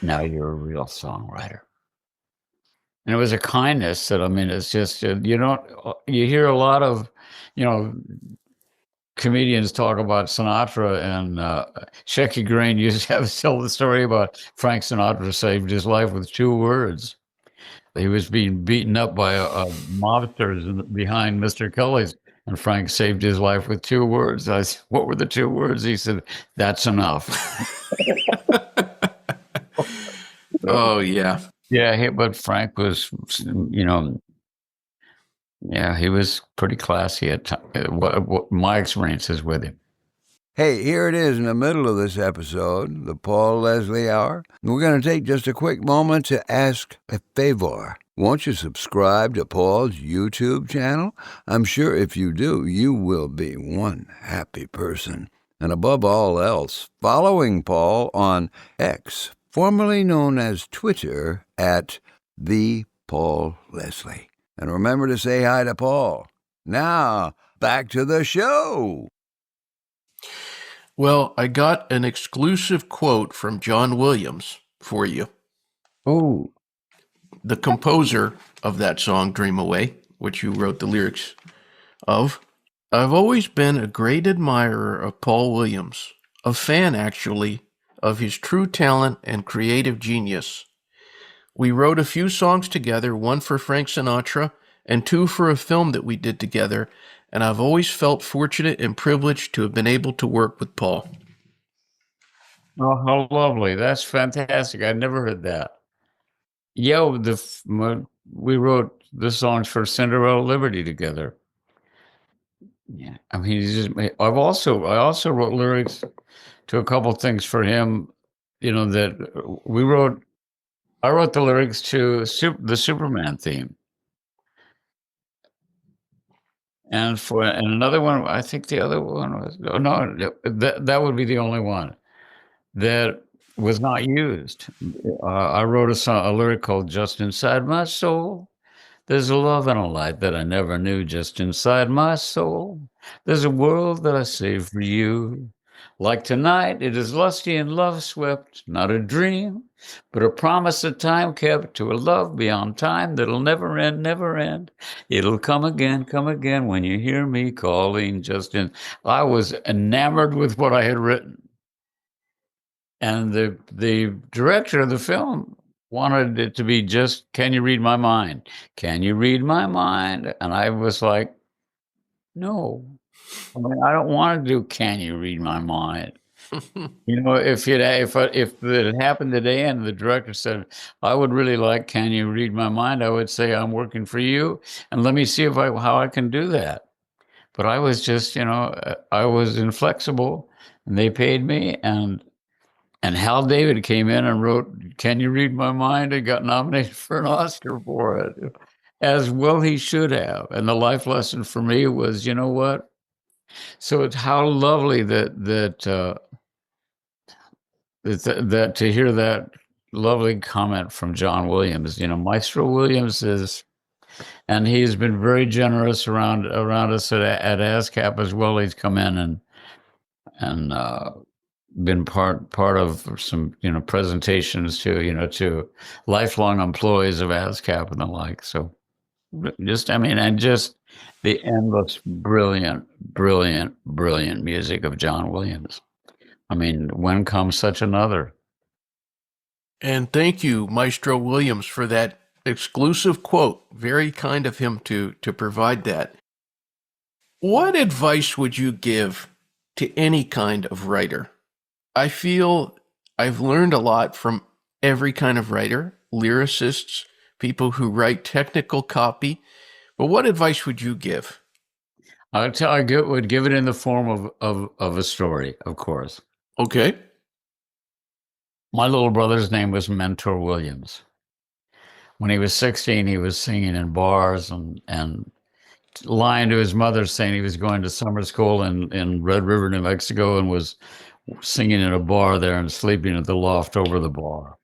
Now you're a real songwriter." And it was a kindness that, I mean, it's just, you hear a lot of, comedians talk about Sinatra, and Shecky Green used to tell the story about Frank Sinatra saved his life with 2 words. He was being beaten up by mobsters behind Mr. Kelly's, and Frank saved his life with 2 words. I said, what were the 2 words? He said, "That's enough." Oh, yeah. Yeah, but Frank was, yeah, he was pretty classy at what my experiences with him. Hey, here it is in the middle of this episode, the Paul Leslie Hour. We're going to take just a quick moment to ask a favor. Won't you subscribe to Paul's YouTube channel? I'm sure if you do, you will be one happy person. And above all else, following Paul on X, formerly known as Twitter, at the Paul Leslie. And remember to say hi to Paul. Now, back to the show. Well, I got an exclusive quote from John Williams for you. Oh, The composer of that song, Dream Away, which you wrote the lyrics of. "I've always been a great admirer of Paul Williams, a fan, actually, of his true talent and creative genius. We wrote a few songs together, 1 for Frank Sinatra and 2 for a film that we did together, and I've always felt fortunate and privileged to have been able to work with Paul." oh, how lovely. That's fantastic. I'd never heard that. Yeah, we wrote the songs for Cinderella Liberty together. Yeah, I mean, I also wrote lyrics to a couple things for him. That I wrote the lyrics to the Superman theme, and another one. I think the other one was that would be the only one that was not used. I wrote a lyric called "Just Inside My Soul. There's a love and a light that I never knew just inside my soul. There's a world that I saved for you. Like tonight, it is lusty and love swept, not a dream, but a promise that time kept to a love beyond time that'll never end, never end. It'll come again when you hear me calling just in." I was enamored with what I had written. And the director of the film wanted it to be just, "Can you read my mind? Can you read my mind?" And I was like, no. I mean, I don't want to do "Can you read my mind?" If it had happened today and the director said, "I would really like "Can you read my mind?" I would say, "I'm working for you, and let me see how I can do that." but I was just, I was inflexible, and they paid me. And Hal David came in and wrote "Can You Read My Mind?" and got nominated for an Oscar for it, as well he should have. And the life lesson for me was, you know what? So it's how lovely that to hear that lovely comment from John Williams. Maestro Williams is, and he's been very generous around us at ASCAP as well. He's come in and been part of some presentations to lifelong employees of ASCAP and the like. So just the endless brilliant music of John Williams. When comes such another? And thank you, Maestro Williams, for that exclusive quote. Very kind of him to provide that. What advice would you give to any kind of writer? I feel I've learned a lot from every kind of writer, lyricists, people who write technical copy. But what advice would you give? I would give it in the form of a story, of course. Okay. My little brother's name was Mentor Williams. When he was 16, he was singing in bars and lying to his mother, saying he was going to summer school in Red River, New Mexico, and was singing in a bar there and sleeping at the loft over the bar.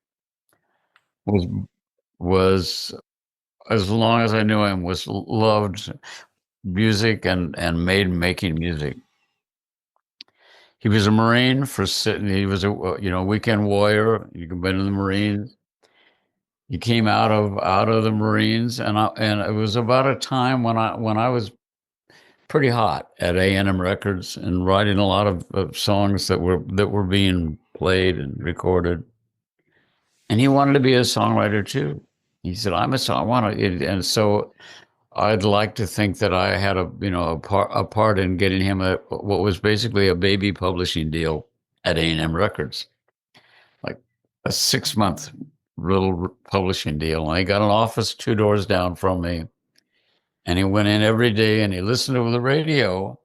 Was as long as I knew him, was loved music and making music. He was a Marine he was a weekend warrior. He had been in the Marines. He came out of the Marines, and it was about a time when I was pretty hot at A&M Records and writing a lot of songs that were being played and recorded. And he wanted to be a songwriter too. He said, "I'm a song. I want to," and so I'd like to think that I had a part in getting him what was basically a baby publishing deal at A&M Records, like a 6-month little publishing deal. And he got an office 2 doors down from me, and he went in every day and he listened to the radio,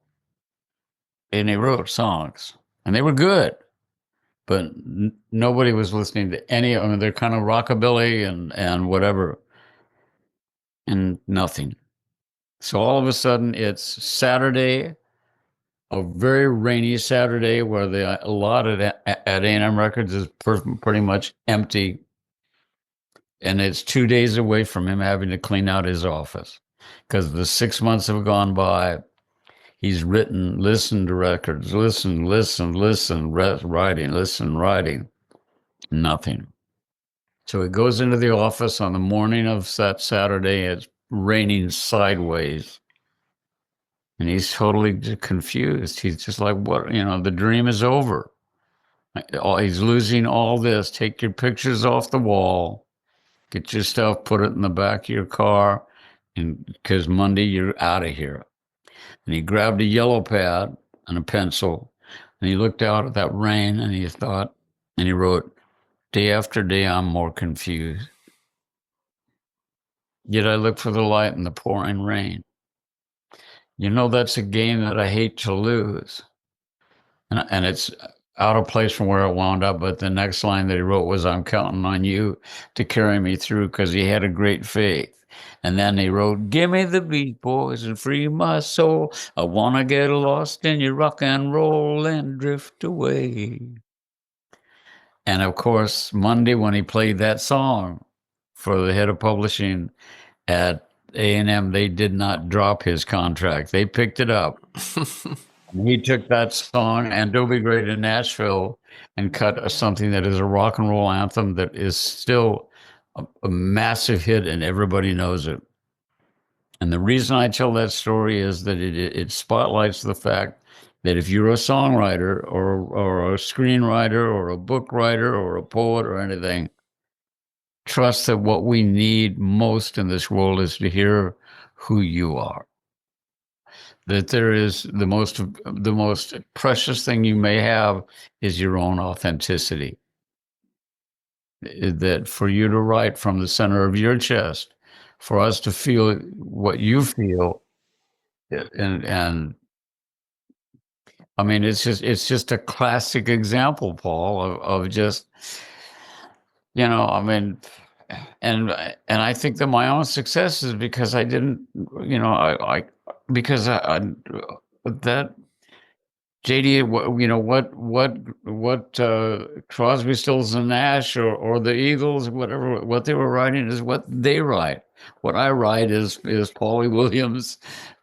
and he wrote songs, and they were good, but nobody was listening to any. They're kind of rockabilly and whatever, and nothing. So all of a sudden, it's Saturday, a very rainy Saturday, where a lot at A&M Records is pretty much empty, and it's 2 days away from him having to clean out his office because the 6 months have gone by. He's listened to records, writing, nothing. So he goes into the office on the morning of that Saturday. It's raining sideways, and he's totally confused. He's just like, "What? The dream is over. He's losing all this. Take your pictures off the wall, get your stuff, put it in the back of your car, and because Monday you're out of here." And he grabbed a yellow pad and a pencil, and he looked out at that rain, and he thought, and he wrote, "Day after day, I'm more confused. Yet I look for the light in the pouring rain. That's a game that I hate to lose." And it's out of place from where it wound up, but the next line that he wrote was, "I'm counting on you to carry me through," because he had a great faith. And then he wrote, "Give me the beat, boys, and free my soul. I want to get lost in your rock and roll and drift away." And of course, Monday, when he played that song for the head of publishing at A&M, they did not drop his contract. They picked it up. He took that song and "Don't Be Great" in Nashville and cut something that is a rock and roll anthem that is still a massive hit, and everybody knows it. And the reason I tell that story is that it spotlights the fact that if you're a songwriter or a screenwriter or a book writer or a poet or anything, trust that what we need most in this world is to hear who you are. That there is the most precious thing you may have is your own authenticity. That for you to write from the center of your chest, for us to feel what you feel, and I mean, it's just a classic example, Paul, of just, I mean, and I think that my own success is because I didn't, because that JD, what Crosby, Stills and Nash or the Eagles, whatever, what they were writing is what they write. What I write is Paulie Williams,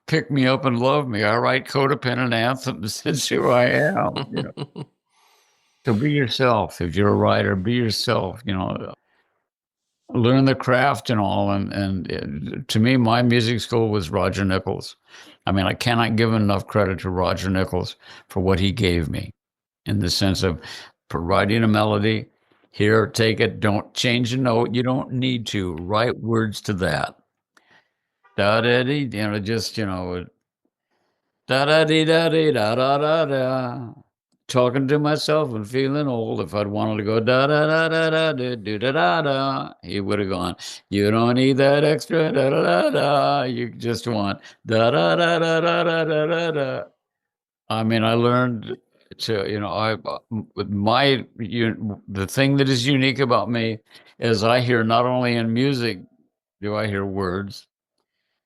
pick me up and love me. I write codependent anthems. It's who I am. So be yourself. If you're a writer, be yourself. Learn the craft and all. And to me, my music school was Roger Nichols. I mean, I cannot give enough credit to Roger Nichols for what he gave me in the sense of writing a melody. Here, take it. Don't change a note. You don't need to write words to that. Da da dee, just da da dee da dee da da da da. Talking to myself and feeling old. If I'd wanted to go da da da da da da do da da da, he would have gone. You don't need that extra da da da da. You just want da da da da da da da da da. I mean, I learned to, the thing that is unique about me is I hear not only in music do I hear words,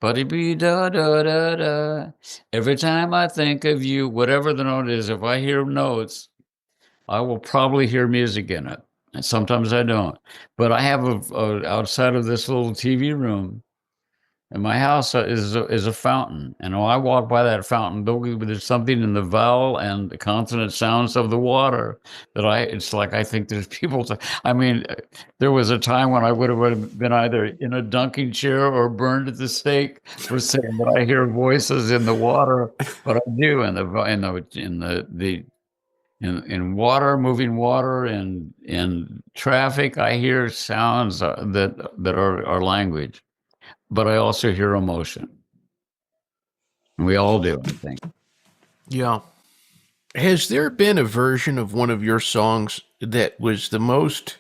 but it be da da da da. Every time I think of you, whatever the note is, if I hear notes, I will probably hear music in it. And sometimes I don't. But I have outside of this little TV room in my house is a fountain. And when I walk by that fountain, there's something in the vowel and the consonant sounds of the water it's like I think there's people. I mean, there was a time when I would have been either in a dunking chair or burned at the stake for saying that I hear voices in the water, but I do in water, moving water, and in traffic. I hear sounds that are language, but I also hear emotion. We all do, I think. Yeah. Has there been a version of one of your songs that was the most,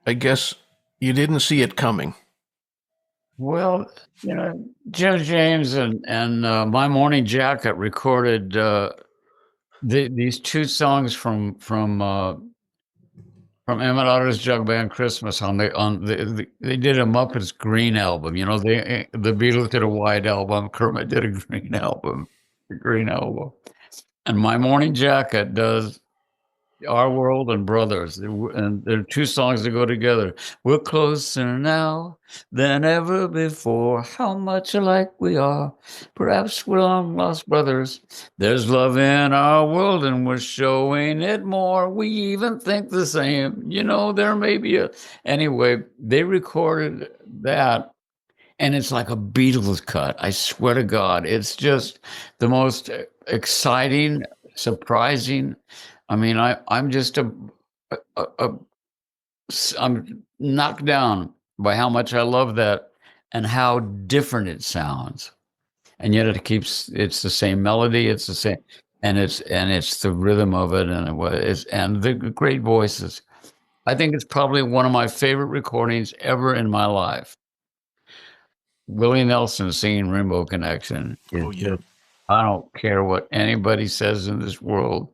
I guess, you didn't see it coming? Well, Jim James and My Morning Jacket recorded these two songs from Emmett Otter's Jug Band Christmas they did a Muppets Green album. The Beatles did a white album. Kermit did a green album. And My Morning Jacket does Our World and Brothers. And there are two songs that go together. We're closer now than ever before. How much alike we are. Perhaps we're long lost brothers. There's love in our world and we're showing it more. We even think the same. There may be Anyway, they recorded that. And it's like a Beatles cut. I swear to God, it's just the most exciting, surprising. I mean, I'm just I'm knocked down by how much I love that and how different it sounds. And yet it's the same melody, it's the same, and it's the rhythm of it, and the great voices. I think it's probably one of my favorite recordings ever in my life. Willie Nelson singing Rainbow Connection. Oh, yeah. I don't care what anybody says in this world.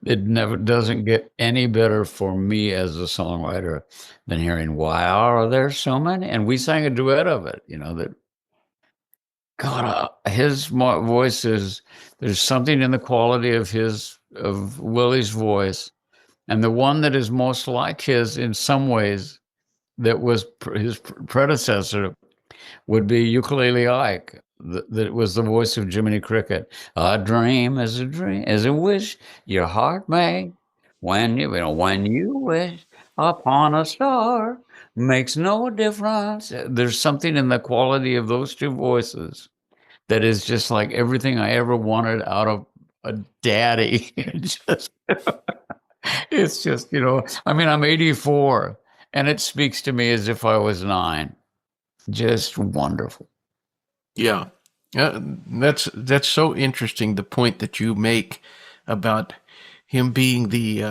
It never doesn't get any better for me as a songwriter than hearing "Why are there so many?" And we sang a duet of it. That God, his voice is. There's something in the quality of Willie's voice, and the one that is most like his in some ways that was his predecessor would be Ukulele Ike. That was the voice of Jiminy Cricket. A dream is a dream, is a wish your heart made. When you wish upon a star, makes no difference. There's something in the quality of those two voices that is just like everything I ever wanted out of a daddy. It's just, I mean, I'm 84 and it speaks to me as if I was 9. Just wonderful. Yeah. That's so interesting, the point that you make about him being the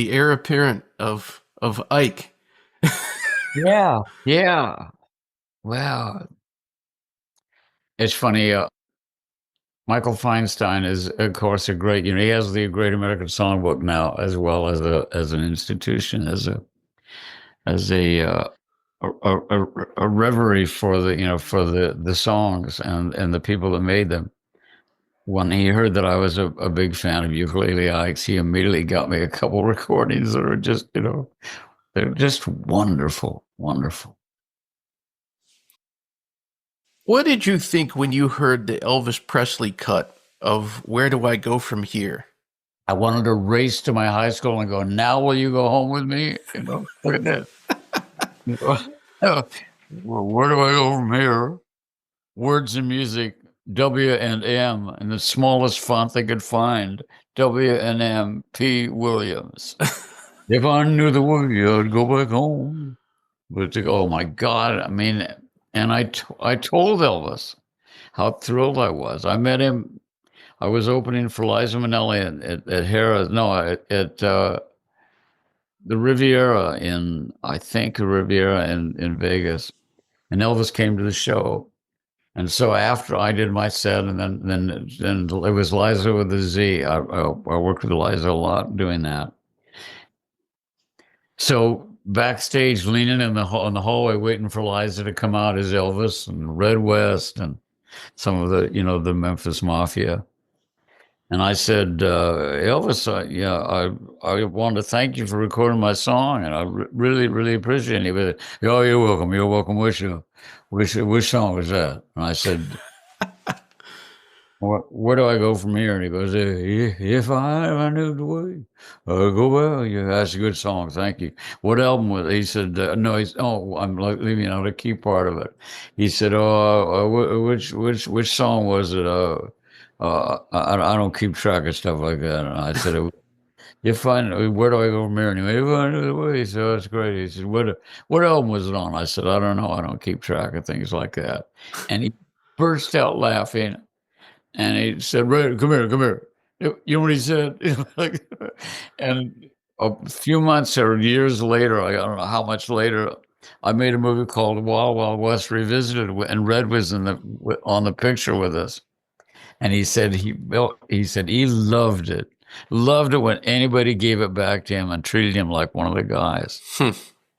heir apparent of Ike. Yeah. Wow. It's funny. Michael Feinstein is, of course, a great. He has the Great American Songbook now, as well as an institution, as a reverie for the songs and the people that made them. When he heard that I was a big fan of Ukulele Ike's, he immediately got me a couple recordings that are just, they're just wonderful, wonderful. What did you think when you heard the Elvis Presley cut of Where Do I Go From Here? I wanted to race to my high school and go, now will you go home with me? Look at that. Well, where do I go from here? Words and music, W and M, in the smallest font they could find. W and M, P. Williams. If I knew the way, I'd go back home. But oh my God, I mean, and I told Elvis how thrilled I was. I met him. I was opening for Liza Minnelli at Harrah's. No, at the Riviera in Vegas, and Elvis came to the show. And so after I did my set, and then it was Liza with a Z. I worked with Liza a lot doing that. So backstage, leaning in the hallway, waiting for Liza to come out, is Elvis and Red West and some of the Memphis Mafia. And I said, Elvis, I want to thank you for recording my song, and I really, really appreciate it. But, oh, you're welcome. You're welcome. Which song was that? And I said, where do I go from here? And he goes, if I ever knew the way, I'd go well. Yeah, that's a good song. Thank you. What album was it? He said, no, I'm leaving out a key part of it. He said, which song was it? I don't keep track of stuff like that. And I said, where do I go from here? Anyway, if I knew the way. He said, oh, that's great. He said, what album was it on? I said, I don't know. I don't keep track of things like that. And he burst out laughing. And he said, Red, come here. You know what he said? And a few months or years later, I don't know how much later, I made a movie called Wild Wild West Revisited, and Red was on the picture with us. And he said he loved it when anybody gave it back to him and treated him like one of the guys.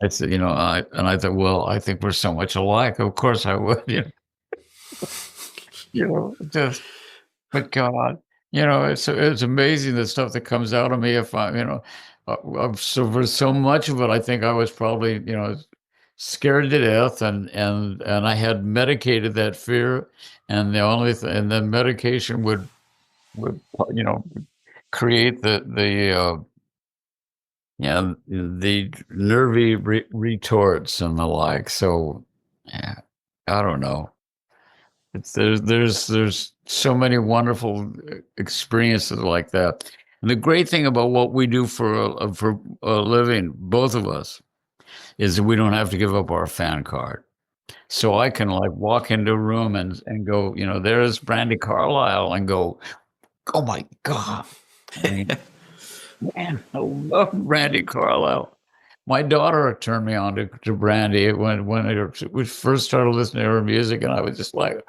I said, I thought, well, I think we're so much alike. Of course I would. Just. But God, it's amazing the stuff that comes out of me. If for so much of it, I think I was probably, scared to death, and I had medicated that fear, and and the medication would create the nervy retorts and the like. So, yeah, I don't know. There's so many wonderful experiences like that. And the great thing about what we do for a living, both of us, is that we don't have to give up our fan card. So I can walk into a room and go, there's Brandi Carlile, and go, oh my God, man, I love Brandi Carlile. My daughter turned me on to Brandi when we first started listening to her music, and I was just like,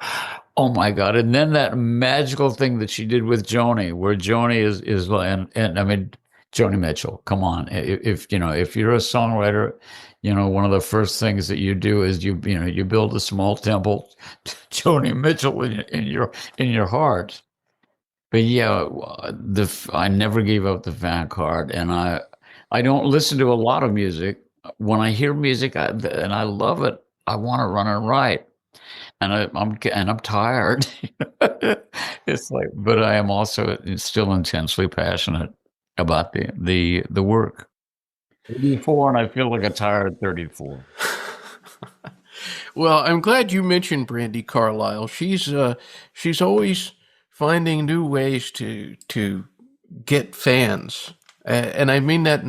oh my God. And then that magical thing that she did with Joni, where Joni is and I mean, Joni Mitchell, come on. If you're a songwriter, one of the first things that you do is you build a small temple to Joni Mitchell in your heart. But yeah, I never gave up the fan card, and I don't listen to a lot of music. When I hear music and I love it, I want to run and write, and I'm tired. It's like, but I am also still intensely passionate about the work. 84, and I feel like a tired 34. Well, I'm glad you mentioned Brandi Carlile. She's always finding new ways to get fans. And I mean that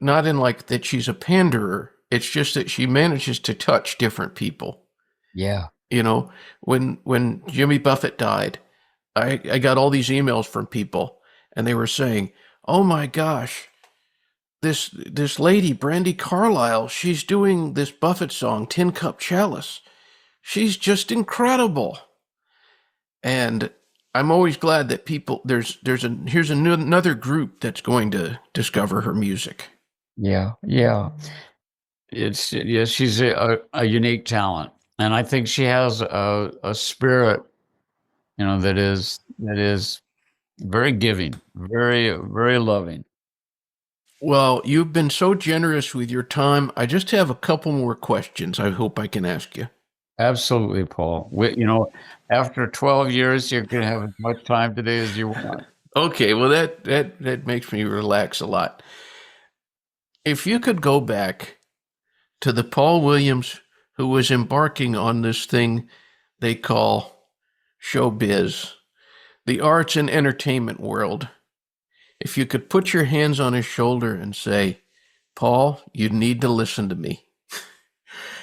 not in like that she's a panderer. It's just that she manages to touch different people. Yeah. When Jimmy Buffett died, I got all these emails from people, and they were saying, oh my gosh, this lady, Brandi Carlile, she's doing this Buffett song, Tin Cup Chalice. She's just incredible. And I'm always glad that here's another group that's going to discover her music. Yeah, yeah. She's a unique talent, and I think she has a spirit, that is very giving, very very loving. Well, you've been so generous with your time. I just have a couple more questions I hope I can ask you. Absolutely, Paul. After 12 years, you can have as much time today as you want. Okay, well that makes me relax a lot. If you could go back to the Paul Williams who was embarking on this thing they call showbiz, the arts and entertainment world, if you could put your hands on his shoulder and say, Paul, you need to listen to me.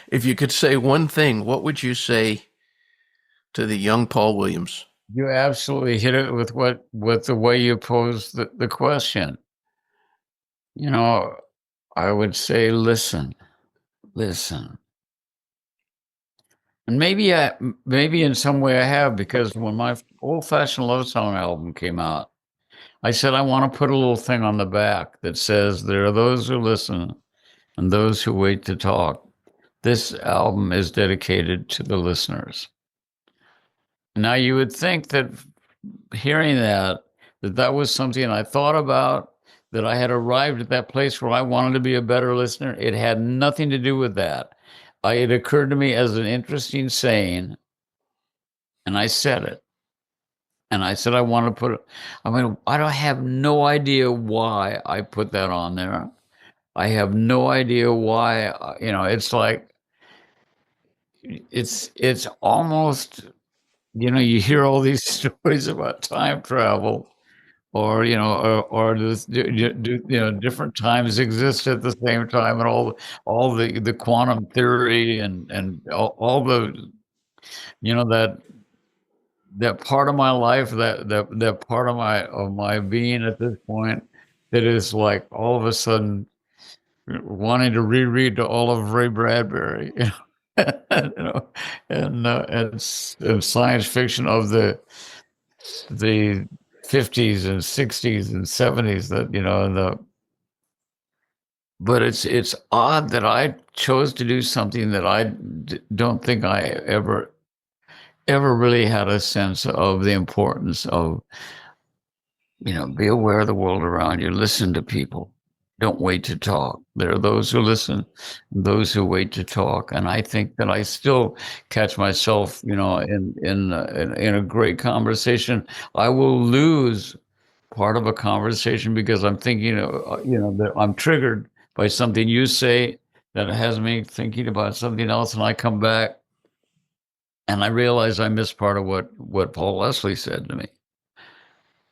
If you could say one thing, what would you say to the young Paul Williams? You absolutely hit it with the way you posed the question. I would say, listen. And maybe in some way I have, because when my Old Fashioned Love Song album came out, I said I want to put a little thing on the back that says there are those who listen and those who wait to talk. This album is dedicated to the listeners. Now you would think that hearing that was something I thought about, that I had arrived at that place where I wanted to be a better listener. It had nothing to do with that. It occurred to me as an interesting saying, and I said it. And I said I want to put it. I don't have no idea why I put that on there. I have no idea why. It's like it's almost. You hear all these stories about time travel, or different times exist at the same time, and all the quantum theory and all the that part of my life, that part of my being at this point, that is like all of a sudden wanting to reread all of Ray Bradbury, you know, and science fiction of the 50s and 60s and 70s, but it's odd that I chose to do something that I don't think I ever really had a sense of the importance of, be aware of the world around you, listen to people, don't wait to talk. There are those who listen, those who wait to talk. And I think that I still catch myself, in a great conversation, I will lose part of a conversation because I'm thinking, that I'm triggered by something you say that has me thinking about something else, and I come back and I realize I missed part of what Paul Leslie said to me.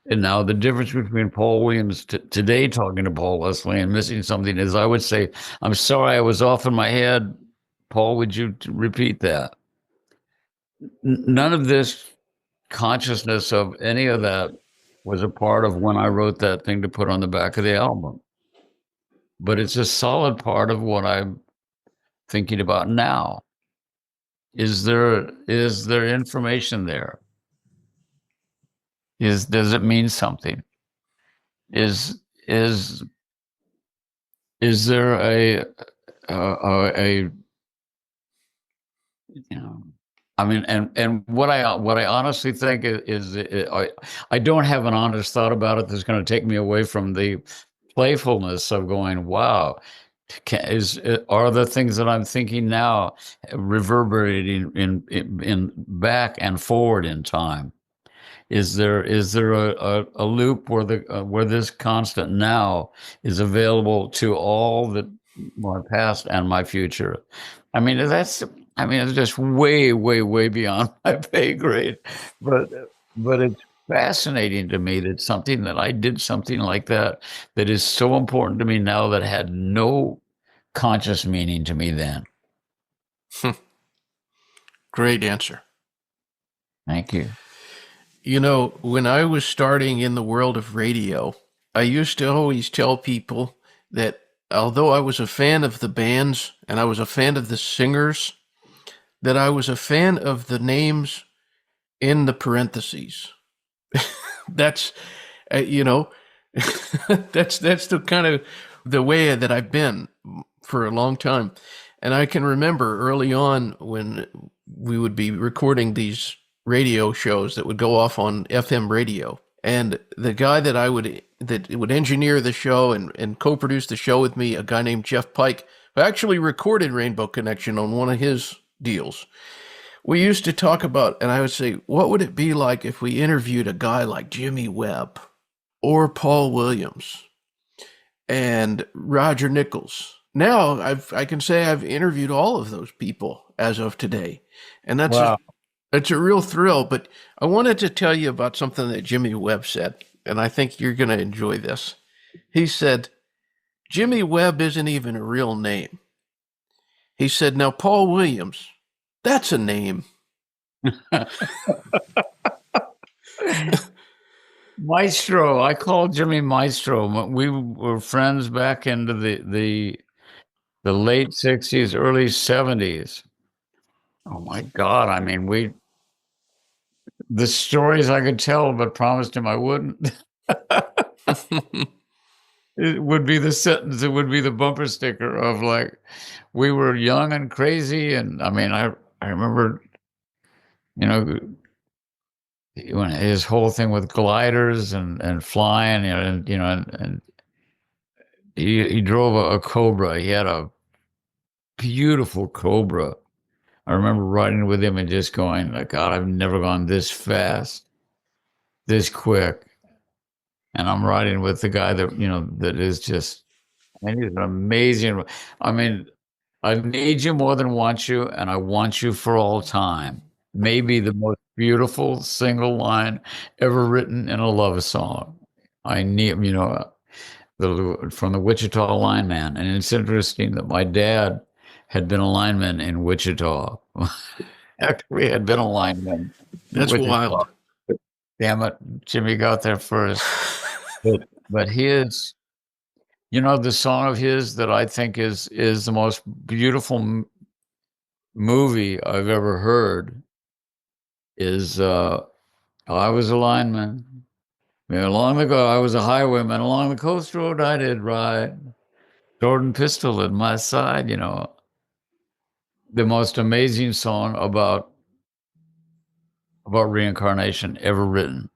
And now the difference between Paul Williams today talking to Paul Leslie and missing something is, I would say, I'm sorry, I was off in my head. Paul, would you repeat that? None of this consciousness of any of that was a part of when I wrote that thing to put on the back of the album. But it's a solid part of what I'm thinking about now. Is there information there? Does it mean something? Is there a and what I honestly think I don't have an honest thought about it that's going to take me away from the playfulness of going, wow, are the things that I'm thinking now reverberating in back and forward in time? Is there a loop where this constant now is available to all my past and my future? It's just way, way, way beyond my pay grade, but it's fascinating to me that something that I did something like that is so important to me now that had no conscious meaning to me then. Great answer. Thank you. When I was starting in the world of radio, I used to always tell people that although I was a fan of the bands and I was a fan of the singers, that I was a fan of the names in the parentheses. That's, you know, that's the kind of the way that I've been for a long time. And I can remember early on when we would be recording these radio shows that would go off on FM radio. And the guy that would engineer the show and co-produce the show with me, a guy named Jeff Pike, who actually recorded Rainbow Connection on one of his deals. We used to talk about, and I would say, what would it be like if we interviewed a guy like Jimmy Webb or Paul Williams and Roger Nichols? Now I can say I've interviewed all of those people as of today, and it's a real thrill. But I wanted to tell you about something that Jimmy Webb said, and I think you're going to enjoy this. He said, Jimmy Webb isn't even a real name. He said, now Paul Williams, that's a name. Maestro. I called Jimmy Maestro. We were friends back into the late 60s, early 70s. Oh my God. I mean, the stories I could tell, but promised him I wouldn't. It would be the sentence, it would be the bumper sticker of like, we were young and crazy. And I mean, I remember, when his whole thing with gliders and flying, and he drove a Cobra. He had a beautiful Cobra. I remember riding with him and just going, like, God, I've never gone this fast, this quick. And I'm riding with the guy that, that is just, and he's an amazing. I mean, I need you more than want you, and I want you for all time. Maybe the most beautiful single line ever written in a love song. I need, from the Wichita lineman. And it's interesting that my dad had been a lineman in Wichita. Actually, had been a lineman. That's wild. Damn it, Jimmy got there first. But his, the song of his that I think is the most beautiful movie I've ever heard is I was a lineman. Long ago, I was a highwayman. Along the coast road I did ride. Sword and pistol at my side, The most amazing song about reincarnation ever written.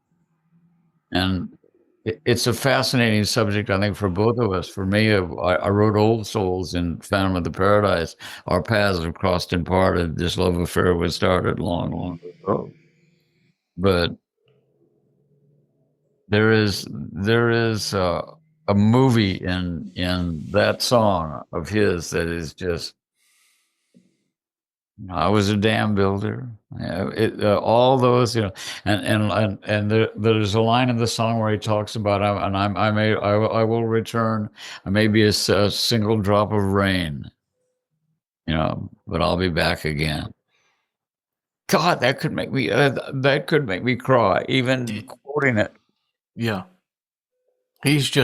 And it's a fascinating subject, I think, for both of us. For me, I wrote Old Souls in Phantom of the Paradise. Our paths have crossed and parted. This love affair was started long, long ago. But there is a movie in that song of his that is just. I was a dam builder. All those, and there's a line in the song where he talks about, I will return. I may be a single drop of rain, but I'll be back again. God, that could make me cry, even quoting it. Yeah, he's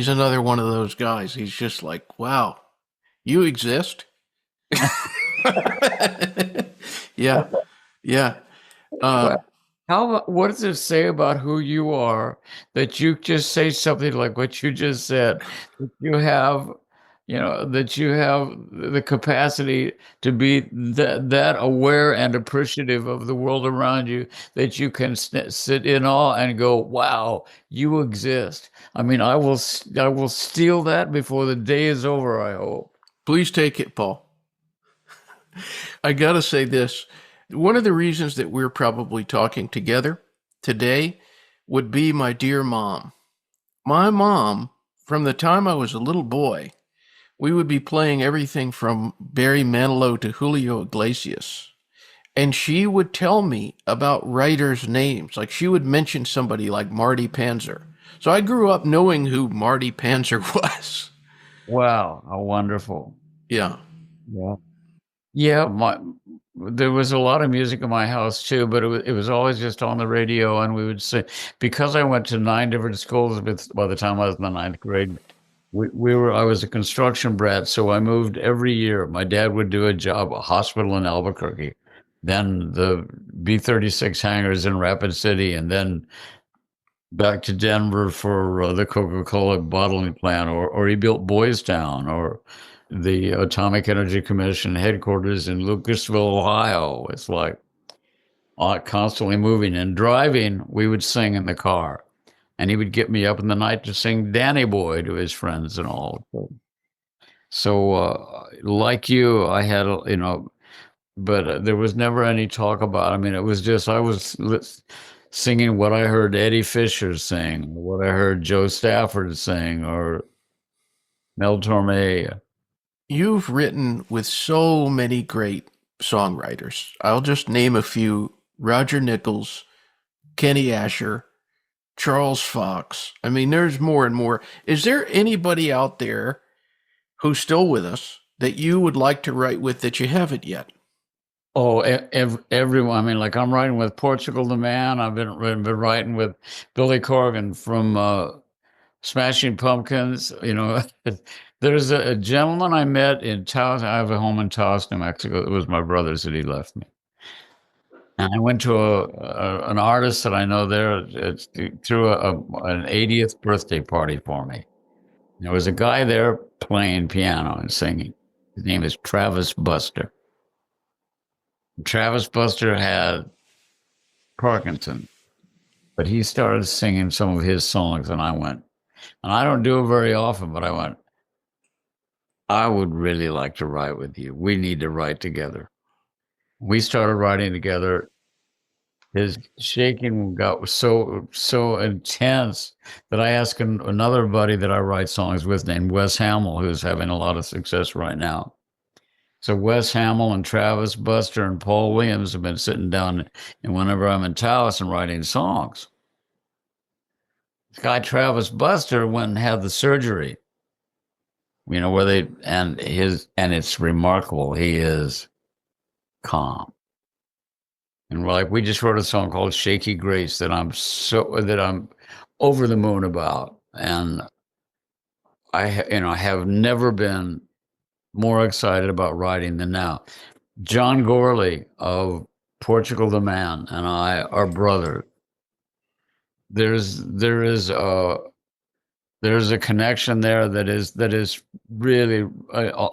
another one of those guys. He's just like, wow, you exist. Yeah. What does it say about who you are that you just say something like what you just said? That you have the capacity to be that aware and appreciative of the world around you, that you can sit in awe and go, wow, you exist. I mean, I will steal that before the day is over, I hope. Please take it, Paul. I got to say this. One of the reasons that we're probably talking together today would be my dear mom. My mom, from the time I was a little boy, we would be playing everything from Barry Manilow to Julio Iglesias. And she would tell me about writers' names. Like she would mention somebody like Marty Panzer. So I grew up knowing who Marty Panzer was. Wow, how wonderful. Yeah. Yeah, there was a lot of music in my house too, but it was always just on the radio, and we would say, because I went to 9 different schools by the time I was in the 9th grade, I was a construction brat, so I moved every year. My dad would do a hospital in Albuquerque, then the B-36 hangars in Rapid City, and then back to Denver for the Coca-Cola bottling plant, or he built Boys Town, or the Atomic Energy Commission headquarters in Lucasville, Ohio. It's like constantly moving and driving. We would sing in the car, and he would get me up in the night to sing Danny Boy to his friends and all. So, like you, I had, but there was never any talk about. I mean, it was just I was singing what I heard Eddie Fisher sing, what I heard Joe Stafford sing, or Mel Torme. You've written with so many great songwriters. I'll just name a few: Roger Nichols, Kenny Asher, Charles Fox. I mean, there's more and more. Is there anybody out there who's still with us that you would like to write with that you haven't yet? Oh, everyone. I mean, like I'm writing with Portugal the Man. I've been writing with Billy Corgan from Smashing Pumpkins. There's a gentleman I met in Taos. I have a home in Taos, New Mexico. It was my brother's that he left me. And I went to an artist that I know there. Threw an 80th birthday party for me. There was a guy there playing piano and singing. His name is Travis Buster. Travis Buster had Parkinson, but he started singing some of his songs, and I went, and I don't do it very often, but I went, I would really like to write with you. We need to write together. We started writing together. His shaking got so intense that I asked another buddy that I write songs with named Wes Hamill, who's having a lot of success right now. So Wes Hamill and Travis Buster and Paul Williams have been sitting down, and whenever I'm in Taos and writing songs, this guy Travis Buster went and had the surgery. And it's remarkable. He is calm. And we just wrote a song called Shaky Grace that I'm over the moon about. And I have never been more excited about writing than now. John Gorley of Portugal the Man and I are brothers. There's a connection there that is really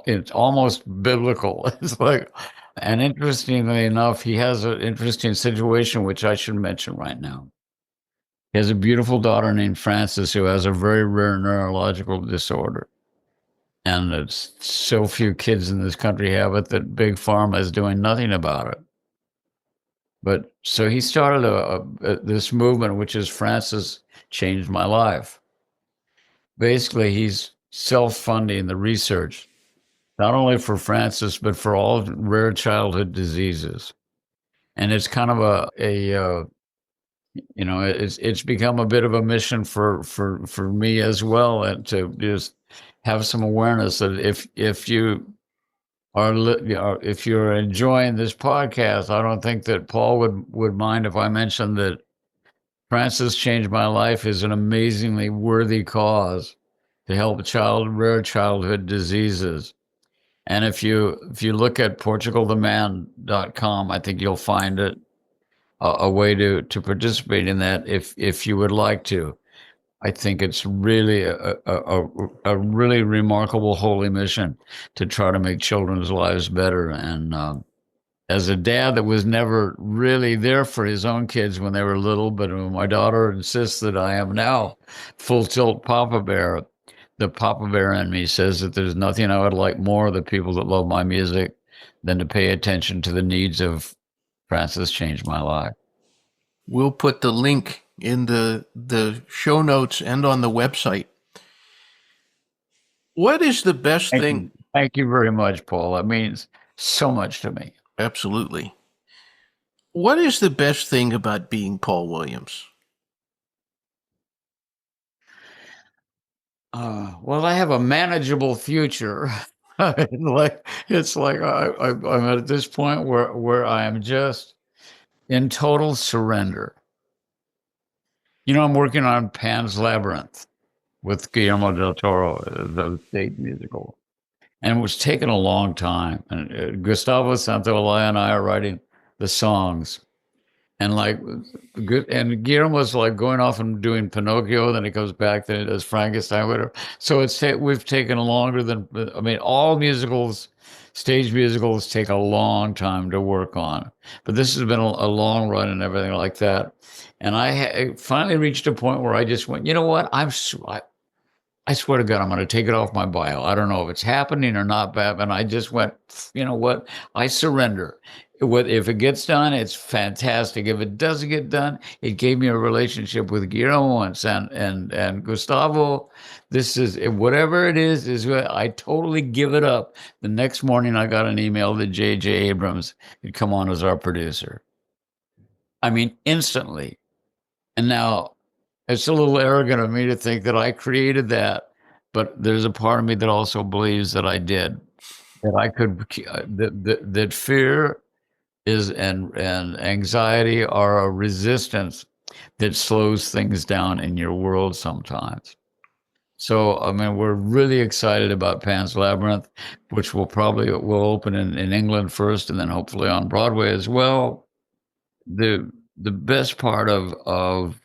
it's almost biblical. It's like, and interestingly enough, he has an interesting situation which I should mention right now. He has a beautiful daughter named Frances who has a very rare neurological disorder. And it's so few kids in this country have it that Big Pharma is doing nothing about it. But so he started this movement, which is Frances Changed My Life. Basically, he's self-funding the research, not only for Frances, but for all rare childhood diseases. And it's kind of it's become a bit of a mission for me as well, and to just have some awareness that if you're enjoying this podcast, I don't think that Paul would mind if I mentioned that Frances Changed My Life is an amazingly worthy cause to help rare childhood diseases. And if you look at PortugalTheMan.com, I think you'll find it a way to participate in that if you would like to. I think it's really a really remarkable holy mission to try to make children's lives better. And as a dad that was never really there for his own kids when they were little, but my daughter insists that I am now full tilt Papa Bear. The Papa Bear in me says that there's nothing I would like more, the people that love my music, than to pay attention to the needs of Frances Changed My Life. We'll put the link in the show notes and on the website. What is the best thing? Thank you very much, Paul. That means so much to me. Absolutely. What is the best thing about being Paul Williams? Well, I have a manageable future. It's like I'm at this point where I am just in total surrender. I'm working on Pan's Labyrinth with Guillermo del Toro, the state musical, and it was taking a long time. And Gustavo Santaolalla and I are writing the songs. And like good, and Guillermo's like going off and doing Pinocchio, then he comes back, then he does Frankenstein, whatever. So we've taken longer than, I mean, all musicals, stage musicals take a long time to work on, but this has been a long run and everything like that. And I finally reached a point where I just went, you know what, I swear to God, I'm going to take it off my bio. I don't know if it's happening or not, Bab. And I just went, you know what? I surrender. If it gets done, it's fantastic. If it doesn't get done, it gave me a relationship with Guillermo and Gustavo. This is whatever it is what I totally give it up. The next morning, I got an email that J.J. Abrams had come on as our producer. I mean, instantly. And now it's a little arrogant of me to think that I created that, but there's a part of me that also believes that I did, that I could, that fear is and anxiety are a resistance that slows things down in your world sometimes. So, I mean, we're really excited about Pan's Labyrinth, which will open in England first and then hopefully on Broadway as well. The best part of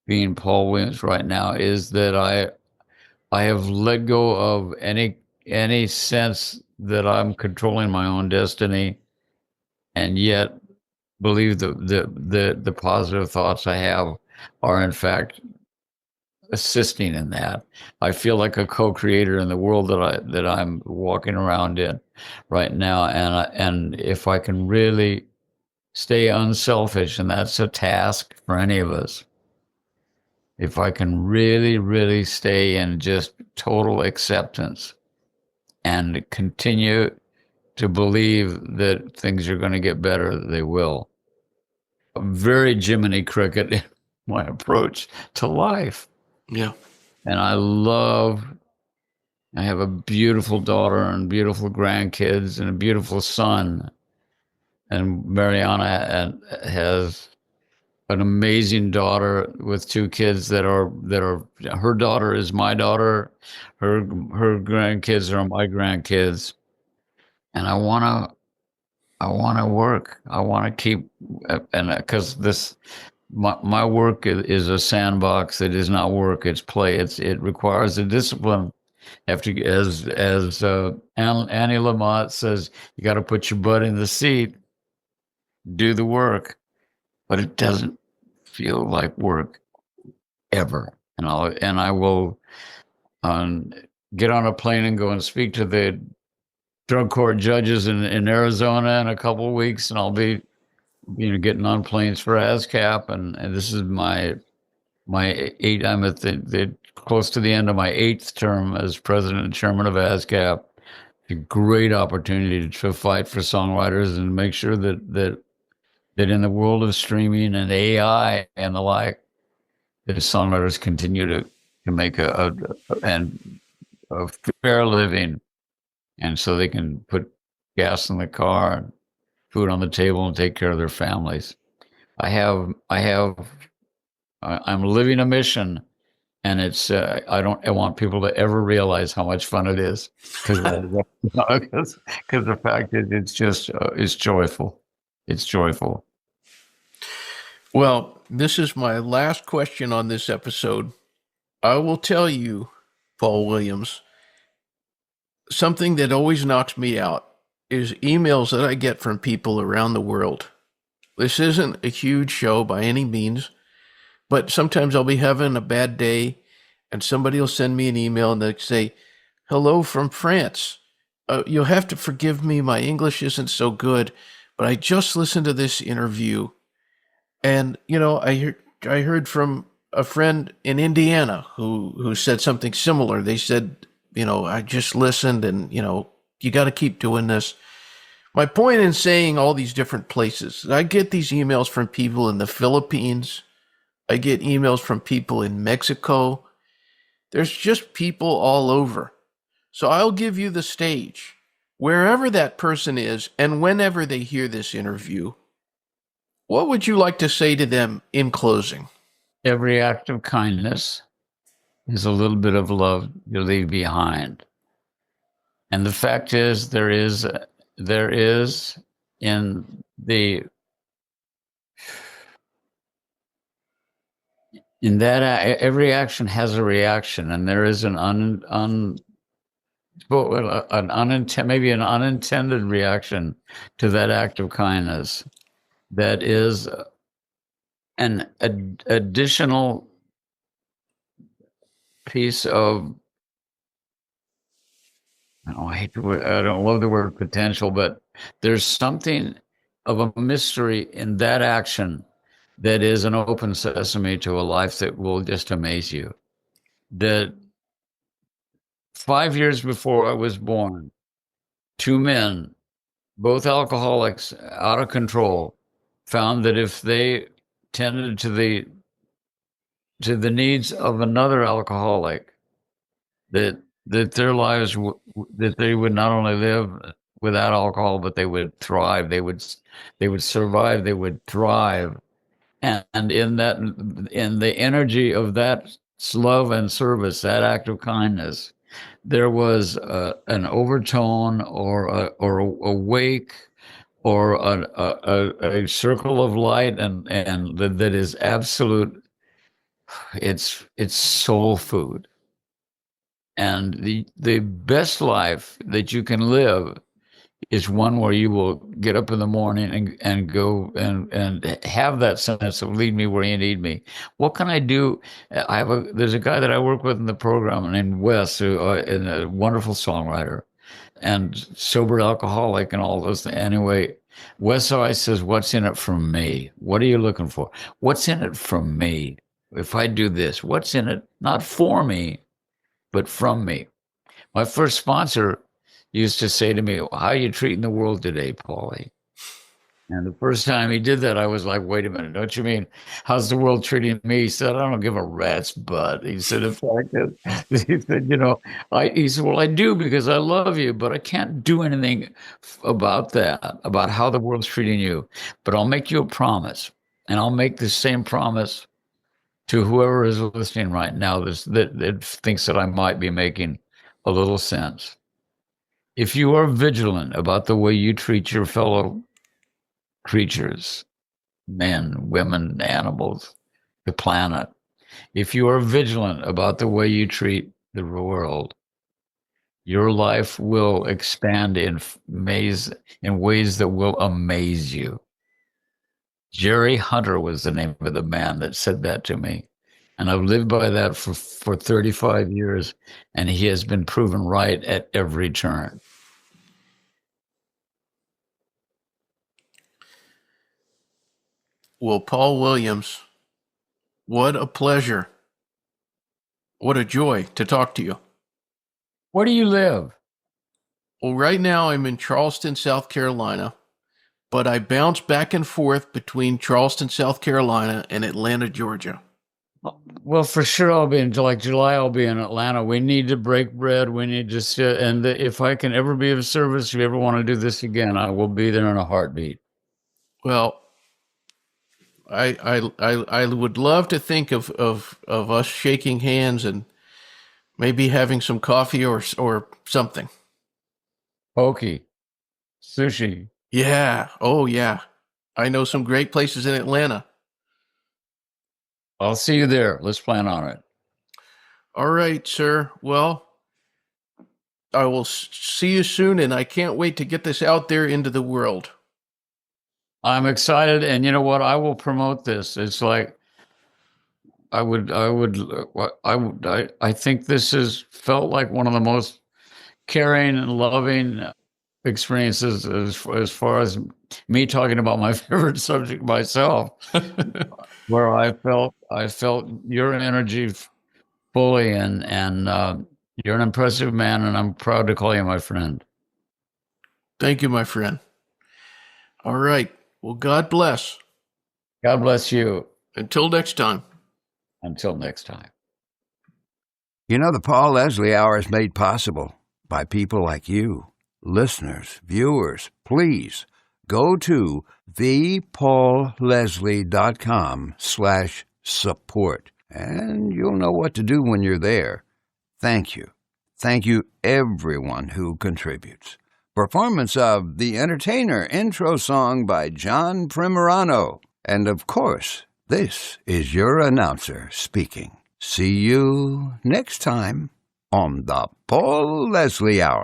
being Paul Williams right now is that I have let go of any sense that I'm controlling my own destiny, and yet believe the positive thoughts I have are in fact assisting in that. I feel like a co-creator in the world that I'm walking around in right now, and if I can really stay unselfish, and that's a task for any of us. If I can really, really stay in just total acceptance and continue to believe that things are going to get better, they will. I'm very Jiminy Cricket in my approach to life. Yeah. And I have a beautiful daughter and beautiful grandkids and a beautiful son. And Mariana has an amazing daughter with two kids that are her daughter is my daughter, her grandkids are my grandkids, and I want to work. I want to keep, and because my work is a sandbox. It is not work. It's play. It requires a discipline. After as Annie Lamott says, you got to put your butt in the seat, do the work, but it doesn't feel like work ever. And I will get on a plane and go and speak to the drug court judges in Arizona in a couple of weeks, and I'll be getting on planes for ASCAP, and this is my eight. I'm at the close to the end of my 8th term as president and chairman of ASCAP. A great opportunity to fight for songwriters and make sure that in the world of streaming and AI and the like, that songwriters continue to make a fair living, and so they can put gas in the car and food on the table and take care of their families. I'm living a mission, and it's I want people to ever realize how much fun it is, because the fact is it's just it's joyful. It's joyful. Well, this is my last question on this episode. I will tell you, Paul Williams, something that always knocks me out is emails that I get from people around the world. This isn't a huge show by any means, but sometimes I'll be having a bad day and somebody will send me an email and they'll say, "Hello from France. You'll have to forgive me. My English isn't so good, but I just listened to this interview. And, I heard from a friend in Indiana who said something similar. They said, I just listened and, you got to keep doing this." My point in saying all these different places, I get these emails from people in the Philippines. I get emails from people in Mexico. There's just people all over. So I'll give you the stage. Wherever that person is and whenever they hear this interview, what would you like to say to them in closing? Every act of kindness is a little bit of love you leave behind. And the fact is, there is in the in that every action has a reaction, and there is an maybe an unintended reaction to that act of kindness that is an additional piece of, I hate the word, I don't love the word potential, but there's something of a mystery in that action that is an open sesame to a life that will just amaze you. That 5 years before I was born, two men, both alcoholics, out of control, found that if they tended to the needs of another alcoholic, that their lives that they would not only live without alcohol, but they would thrive. They would survive. They would thrive. And in the energy of that love and service, that act of kindness, there was an overtone or a wake or a circle of light, and that is absolute. It's soul food. And the best life that you can live is one where you will get up in the morning and go and have that sense of lead me where you need me. What can I do? There's a guy that I work with in the program named Wes, who is a wonderful songwriter and sober alcoholic and all those things. Anyway, Wes always says, "What's in it for me? What are you looking for? What's in it for me? If I do this, what's in it? Not for me, but from me." My first sponsor used to say to me, "How are you treating the world today, Paulie?" And the first time he did that, I was like, "Wait a minute, don't you mean, how's the world treating me?" He said, "I don't give a rat's butt." He said, "In fact, he said, he said, well, I do because I love you, but I can't do anything about that, about how the world's treating you. But I'll make you a promise, and I'll make the same promise to whoever is listening right now that thinks that I might be making a little sense. If you are vigilant about the way you treat your fellow creatures, men, women, animals, the planet, if you are vigilant about the way you treat the world, your life will expand in ways that will amaze you." Jerry Hunter was the name of the man that said that to me. And I've lived by that for 35 years, and he has been proven right at every turn. Well, Paul Williams, what a pleasure. What a joy to talk to you. Where do you live? Well, right now I'm in Charleston, South Carolina, but I bounce back and forth between Charleston, South Carolina and Atlanta, Georgia. Well, for sure, I'll be in July. I'll be in Atlanta. We need to break bread. We need to sit. And if I can ever be of service, if you ever want to do this again, I will be there in a heartbeat. Well, I would love to think of us shaking hands and maybe having some coffee or something. Poke, sushi. Yeah. Oh, yeah. I know some great places in Atlanta. I'll see you there. Let's plan on it. All right, sir. Well, I will see you soon, and I can't wait to get this out there into the world. I'm excited, and you know what? I will promote this. It's like I think this has felt like one of the most caring and loving experiences as far as me talking about my favorite subject myself, where I felt your energy fully, and you're an impressive man, and I'm proud to call you my friend. Thank you, my friend. All right. Well, God bless. God bless you. Until next time. Until next time. You know, the Paul Leslie Hour is made possible by people like you, listeners, viewers. Please go to thepaulleslie.com/support, and you'll know what to do when you're there. Thank you. Thank you, everyone who contributes. performance of The Entertainer intro song by John Primorano. And of course, this is your announcer speaking. See you next time on the Paul Leslie Hour.